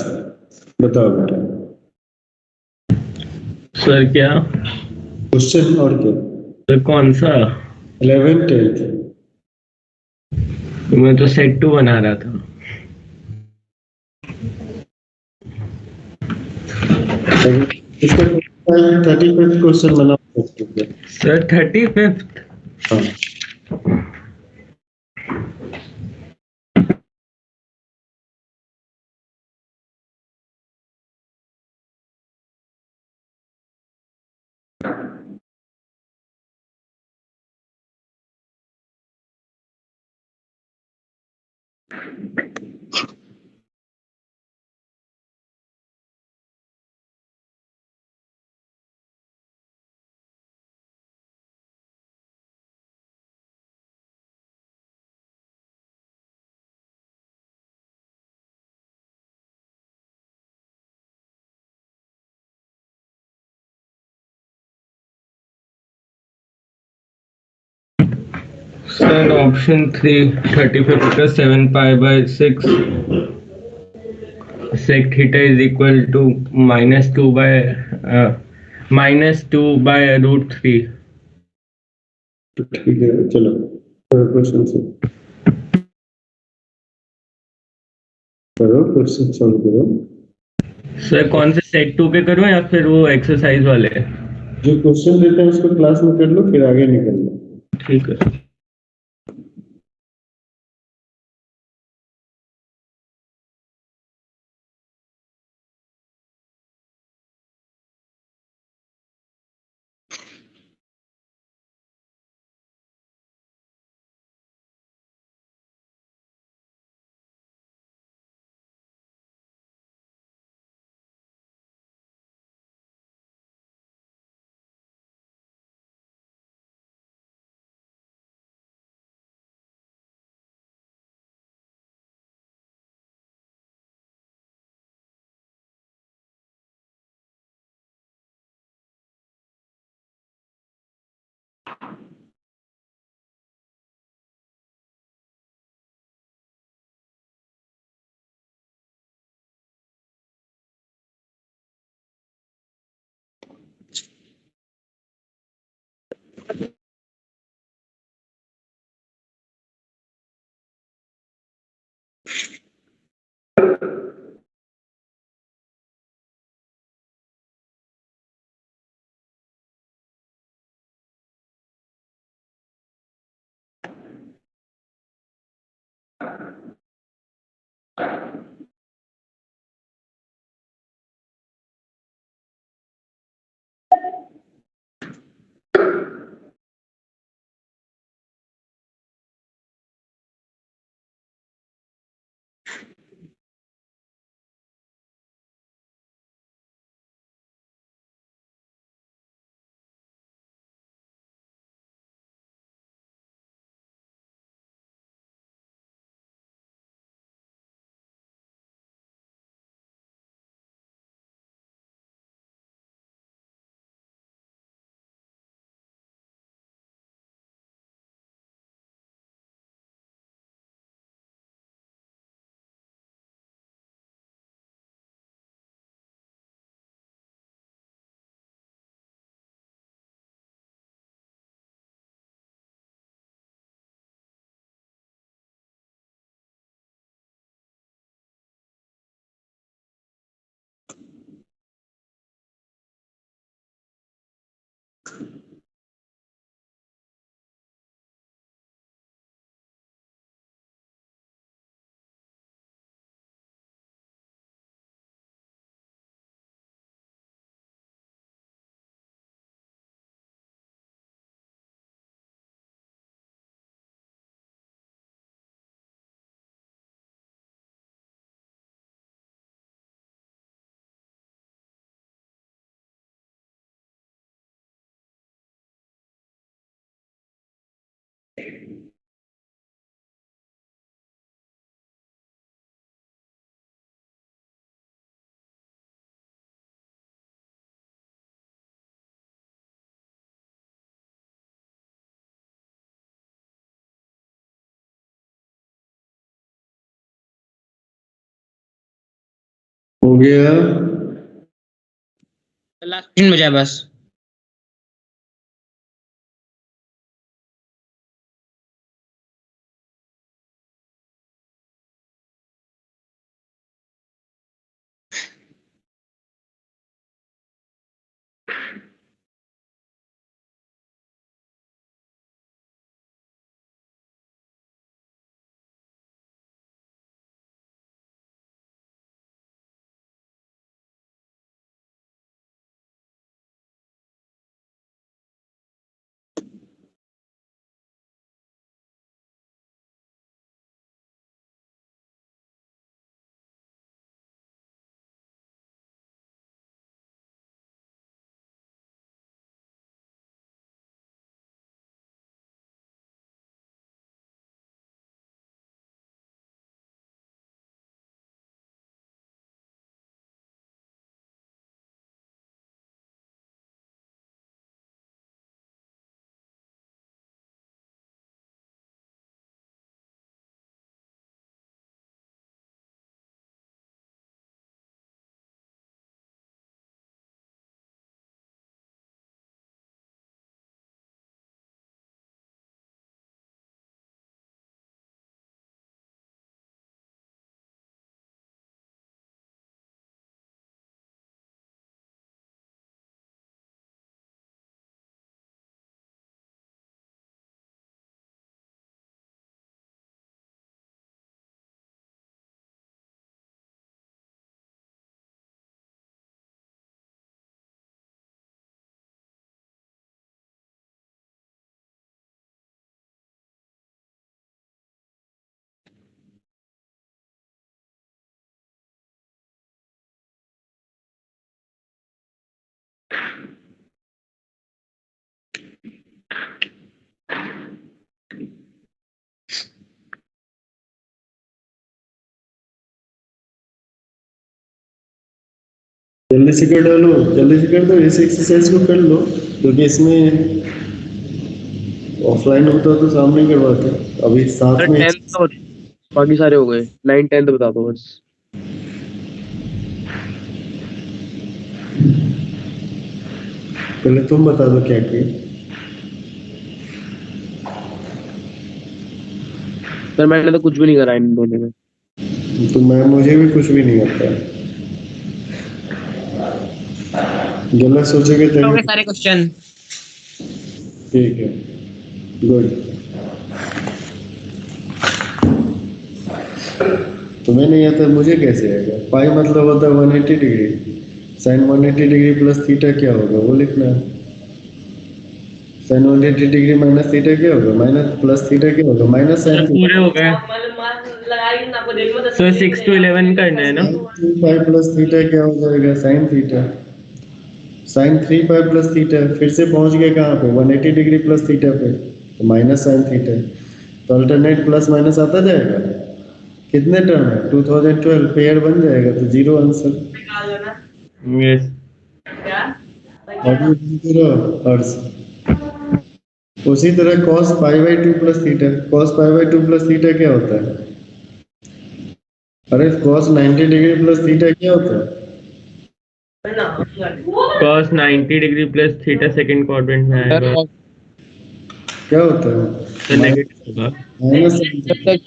बताओ बेटा। सर क्या क्वेश्चन और क्या? सर कौन सा? 11, 10। मैं तो सेट 2 बना रहा था। इसका 35th क्वेश्चन बना सर 35th। हाँ। सर ऑप्शन 3 35 का 7 pi by 6 sec theta is equal to -2 by -2/√3। तो ठीक है, चलो क्वेश्चन से करो, क्वेश्चन सॉल्व करो। सर कौन से सेट 2 के करूं या फिर वो एक्सरसाइज वाले? जो क्वेश्चन देते हैं उसको क्लास में कर लो, फिर आगे निकलना। ठीक है। हो गया। लास्ट क्वेश्चन बचा है बस। जल्दी से कर डालो, जल्दी से कर दो, इस एक्सरसाइज को कर लो, क्योंकि इसमें ऑफलाइन होता तो सामने करवाते, अभी साथ सर में 10th तो बाकी सारे हो गए, 9 10th बता दो बस। पहले तुम बता दो क्या किया। सर मैंने तो कुछ भी नहीं करा इन दोनों में। तो मैं, मुझे भी कुछ भी नहीं आता है, गलत सोचोगे हो गए तभी। सारे क्वेश्चन। ठीक है, गुड। तुम्हें नहीं आता, मुझे कैसे आएगा? पाई मतलब होता है 180 degree, sine 180 degree plus theta क्या होगा वो लिखना है। साइन 180 डिग्री माइनस थीटा क्या होगा, माइनस प्लस थीटा क्या होगा, माइनस सर साइन पूरे हो गए। सर 6 to 11 करना है ना? थ्री पाई प्लस थीटा क्या हो जाएगा, sine theta. Sine 3 pi plus theta, फिर से पहुंच गए कहाँ पे, 180 डिग्री प्लस थीटा पे, तो माइनस साइन थीटा। तो अल्टरनेट प्लस माइनस आता जाएगा। कितने टर्म है, 2012 पेयर बन जाएगा, तो जीरो आंसर। यस। हर्ट्ज। उसी तरह cos pi by 2 plus theta, cos pi by 2 plus theta क्या होता है? अरे cos 90 डिग्री प्लस थीटा क्या होता है? cos 90 degree plus theta second quadrant में सर आएगा, क्या होता है? तो नेगेटिव होगा। माइनस।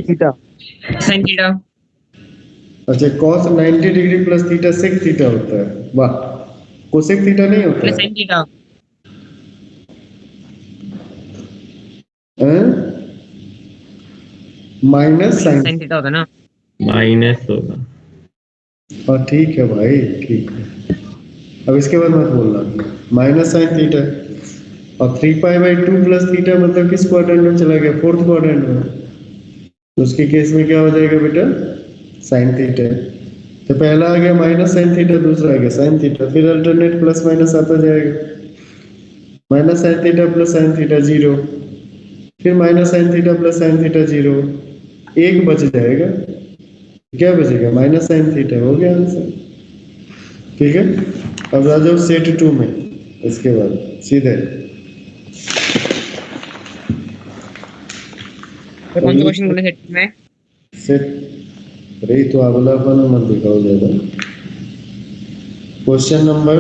थीटा। Sine theta. अच्छा, cos 90 degree plus theta sec theta होता है, वाह। कोसेक थीटा नहीं होता प्लस है? Sine theta. Minus sine. Sine theta होता है ना। माइनस होगा। हाँ ठीक है भाई, ठीक है। अब इसके बाद मत बोलना, माइनस साइन थीटा। और 3 पाई बाई 2 प्लस थीटा मतलब किस क्वाड्रेंट में चला गया, फोर्थ क्वाड्रेंट में। तो उसके केस में क्या हो जाएगा बेटा, साइन थीटा। तो पहला आ गया माइनस साइन थीटा, दूसरा आ गया साइन थीटा, फिर अल्टरनेट प्लस माइनस आता जाएगा। Minus sine theta plus sine theta zero, फिर minus sine theta plus sine theta zero, एक बच जाएगा। क्या बचेगा, माइनस साइन थीटा, हो गया आंसर। ठीक है, अब आ जाओ सेट 2 में, इसके बाद सीधे तो कौन सा क्वेश्चन बोले सेट में? सेट। अरे तो अगलापन मत दिखाओ ज्यादा। क्वेश्चन नंबर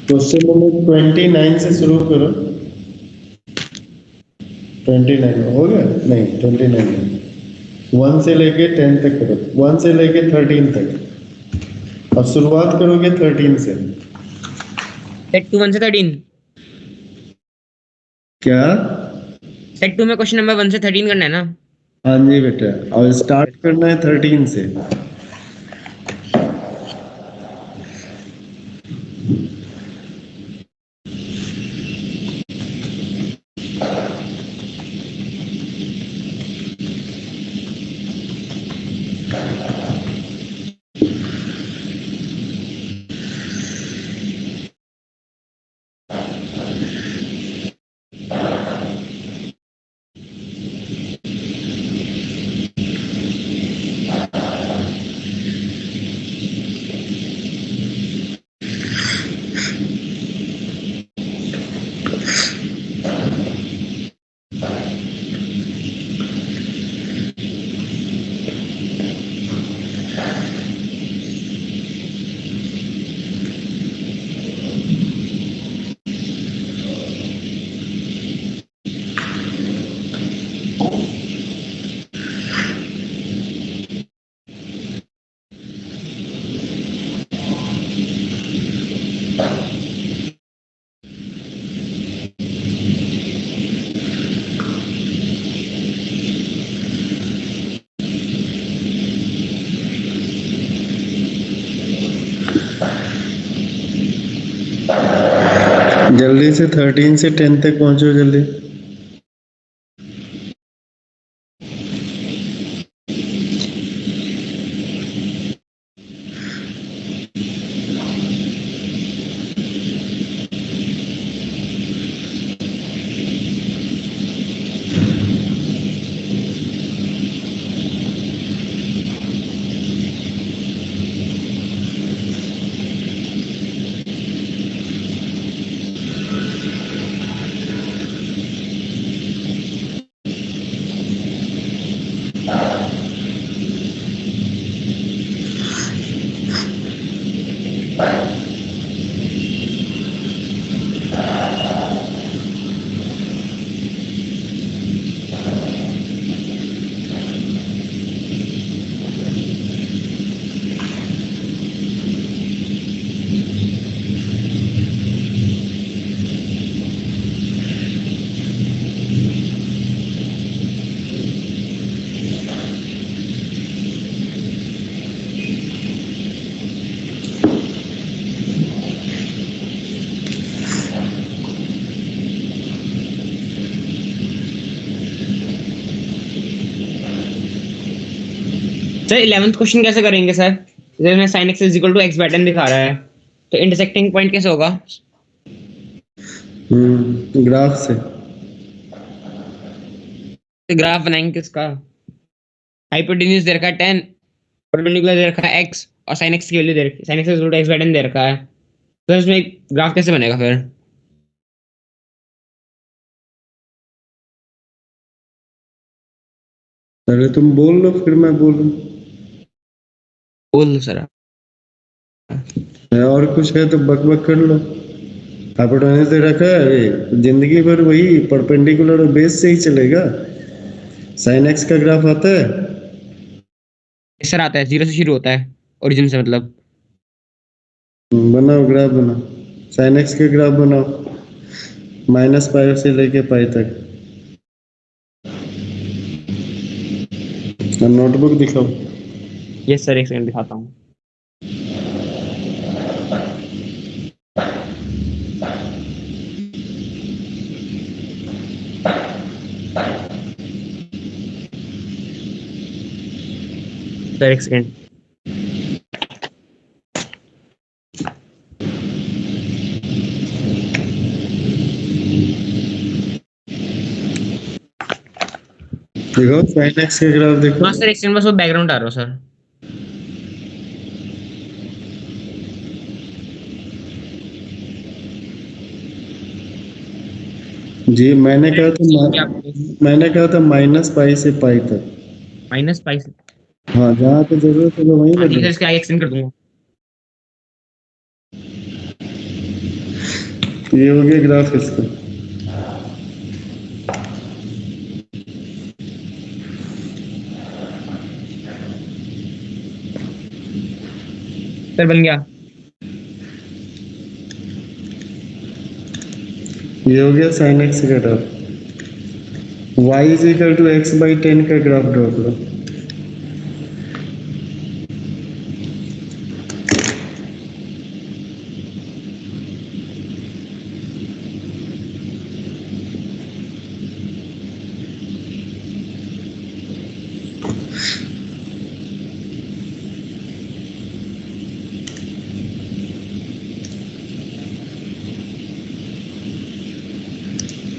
क्वेश्चन नंबर 29 से शुरू करो। 29 हो गया, नहीं 29 1 से लेके 10 तक करो, 1 से लेके 13 तक। अब शुरुआत करोगे 13 से। सेट 2 1 से 13। क्या? सेट 2 में क्वेश्चन नंबर 1 से 13 करना है ना। हाँ जी बेटा, और स्टार्ट करना है 13 से। जल्दी से 13 से 10 तक पहुंचो जल्दी। सर 11th क्वेश्चन कैसे करेंगे सर? जैसे में sin x is equal to x by 10 दिखा रहा है, तो इंटरसेक्टिंग पॉइंट कैसे होगा? ग्राफ से। ग्राफ बनाएंगे किसका? हाइपोटेन्यूज दे रखा है 10, परपेंडिकुलर दे रखा है x, और sin x की वैल्यू दे रखी है, sin x is equal to x by 10 दे रखा है, तो इसमें ग्राफ कैसे बनेगा फिर? पहले तुम बोल लो फिर मैं बोलूं। बोल लो सर। और कुछ है तो बक बक कर लो। हाइपोटेन्यूज दे रखा है, अरे जिंदगी भर वही परपेंडिकुलर और बेस से ही चलेगा। sin x का ग्राफ आता है। सर आता है, 0 से शुरू होता है, ओरिजिन से मतलब। बनाओ ग्राफ बनाओ, sin x के ग्राफ बनाओ, -π से लेके π तक। और नोटबुक दिखाओ। यस सर, एक सेकंड दिखाता हूँ। सर एक सेकंड। देखो sin x के ग्राफ देखो। हाँ सर, एक सेकंड, बस वो बैकग्राउंड आ रहा हो सर। जी मैंने कहा था -π से π तक। -π से। हाँ जहाँ पे जरूरत है वहीं हाँ, ठीक है, लगे। इसके आगे एक्सटेंड कर दूंगा। ये हो गया ग्राफ इसका। सर बन गया। ये हो गया sin x का graph. y is equal to x by 10 का ग्राफ ड्रॉ करो।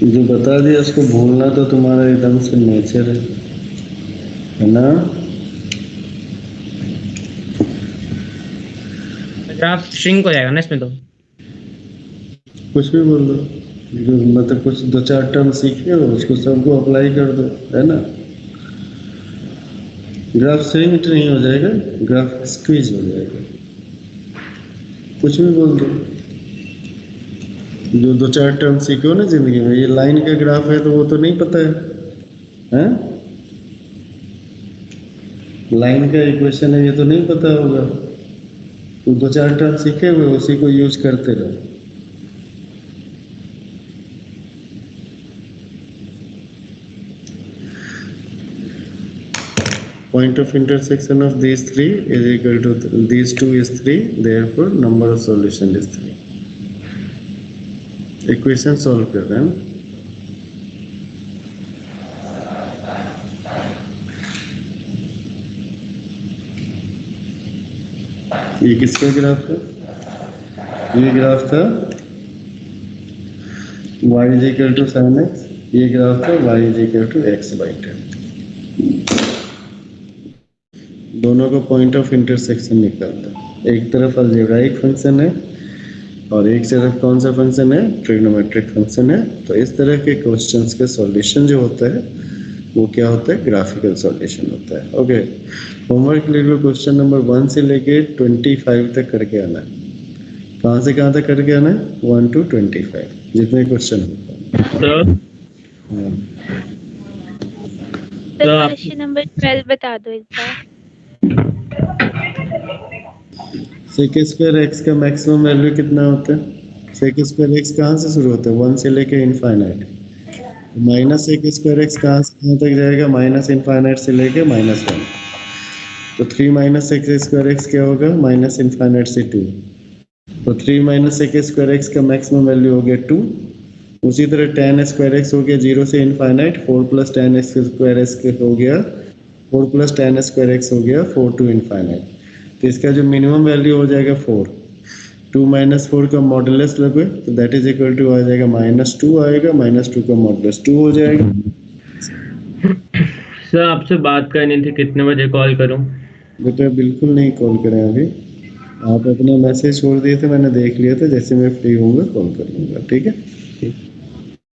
जो बता दिया उसको भूलना तो तुम्हारा एकदम से नेचर है ना। ग्राफ श्रिंक हो जाएगा ना इसमें तो। कुछ भी बोल दो, जो मतलब कुछ 2-4 टर्म सीखे हो उसको सबको अप्लाई कर दो, है ना। ग्राफ श्रिंक नहीं हो जाएगा, ग्राफ स्क्वीज हो जाएगा। कुछ भी बोल दो, जो 2-4 टर्म सीखे हो ना जिंदगी में। ये लाइन का ग्राफ है तो वो तो नहीं पता है, हैं? लाइन का इक्वेशन है ये तो नहीं पता होगा। तो 2-4 टर्म सीखे हुए उसी को यूज करते रहो। Point of intersection of these three is equal to these two is 3, therefore number of solution is 3. Equation solve कर रहे हैं। ये किसका ग्राफ है? ये ग्राफ था y is equal to sin x, ये ग्राफ था y is equal to x by 10। दोनों का पॉइंट ऑफ इंटरसेक्शन निकालता। एक तरफ अलजेब्राइक फंक्शन है और एक तरफ कौन सा फंक्शन है? ट्रिग्नोमेट्रिक फंक्शन है। तो इस तरह के क्वेश्चंस के सॉल्यूशन जो होता है वो क्या होता है? ग्राफिकल सॉल्यूशन होता है। ओके, होमवर्क लिख लो। क्वेश्चन नंबर 1 से लेके 25 तक करके आना है। कहाँ से कहाँ तक करके आना है? 1 to 25 जितने क्वेश्चन होते हैं। क्वेश्चन नंबर 12 बता दो एक बार। सेक स्क्वायर एक्स का मैक्सिमम वैल्यू कितना होता है? सेक स्क्वायर एक्स कहाँ से शुरू होता है? 1 से लेके infinite. Minus sec square x कहाँ से कहाँ तक जाएगा? माइनस इनफाइनाइट से लेके -1। तो 3 माइनस सेक स्क्वायर एक्स क्या होगा? माइनस इनफाइनाइट से 2। तो 3 माइनस सेक स्क्वायर एक्स का मैक्सिमम वैल्यू हो गया 2। उसी तरह tan स्क्वायर एक्स हो गया 0 से इनफाइनाइट। 4 + tan स्क्वायर एक्स हो गया 4 प्लस tan स्क्वायर x हो गया 4 to इनफाइनाइट। तो इसका जो मिनिमम वैल्यू हो जाएगा 4, 2 माइनस 4 का मॉडुलस लगे तो दैट इज इक्वल टू आ जाएगा -2 आएगा, -2 का मॉडुलस 2 हो जाएगा। सर आपसे बात करनी थी, कितने बजे कॉल करूं? बेटा बिल्कुल नहीं कॉल करें अभी, आप अपना मैसेज छोड़ दिए थे, मैंने देख लिया था, जैसे मैं फ्री होऊंगा कॉल कर लूंगा, ठीक है?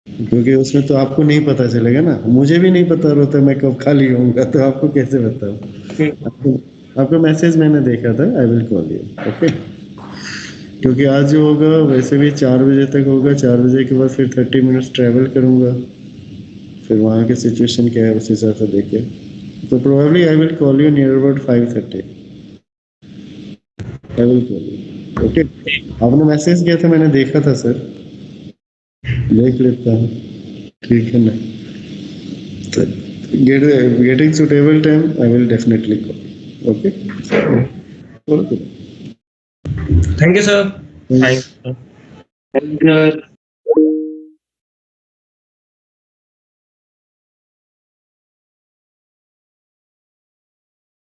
क्योंकि उसमें तो आपको नहीं पता चलेगा ना, मुझे भी नहीं पता होता मैं कब खाली होऊंगा, तो आपको कैसे बताऊं? आपका मैसेज मैंने देखा था, I will call you, okay? क्योंकि आज जो होगा वैसे भी 4 बजे तक होगा, 4 बजे के बाद फिर 30 मिनट्स ट्रैवल करूंगा, फिर वहाँ की सिचुएशन क्या है उस हिसाब से देखे, तो probably I will call you near about 5:30, I will call you, okay? आपने मैसेज किया था, मैंने देखा था सर, देख लेता हूँ, ठीक है ना? Getting suitable time, I will definitely call. Okay? Okay. Thank you sir. Thank you.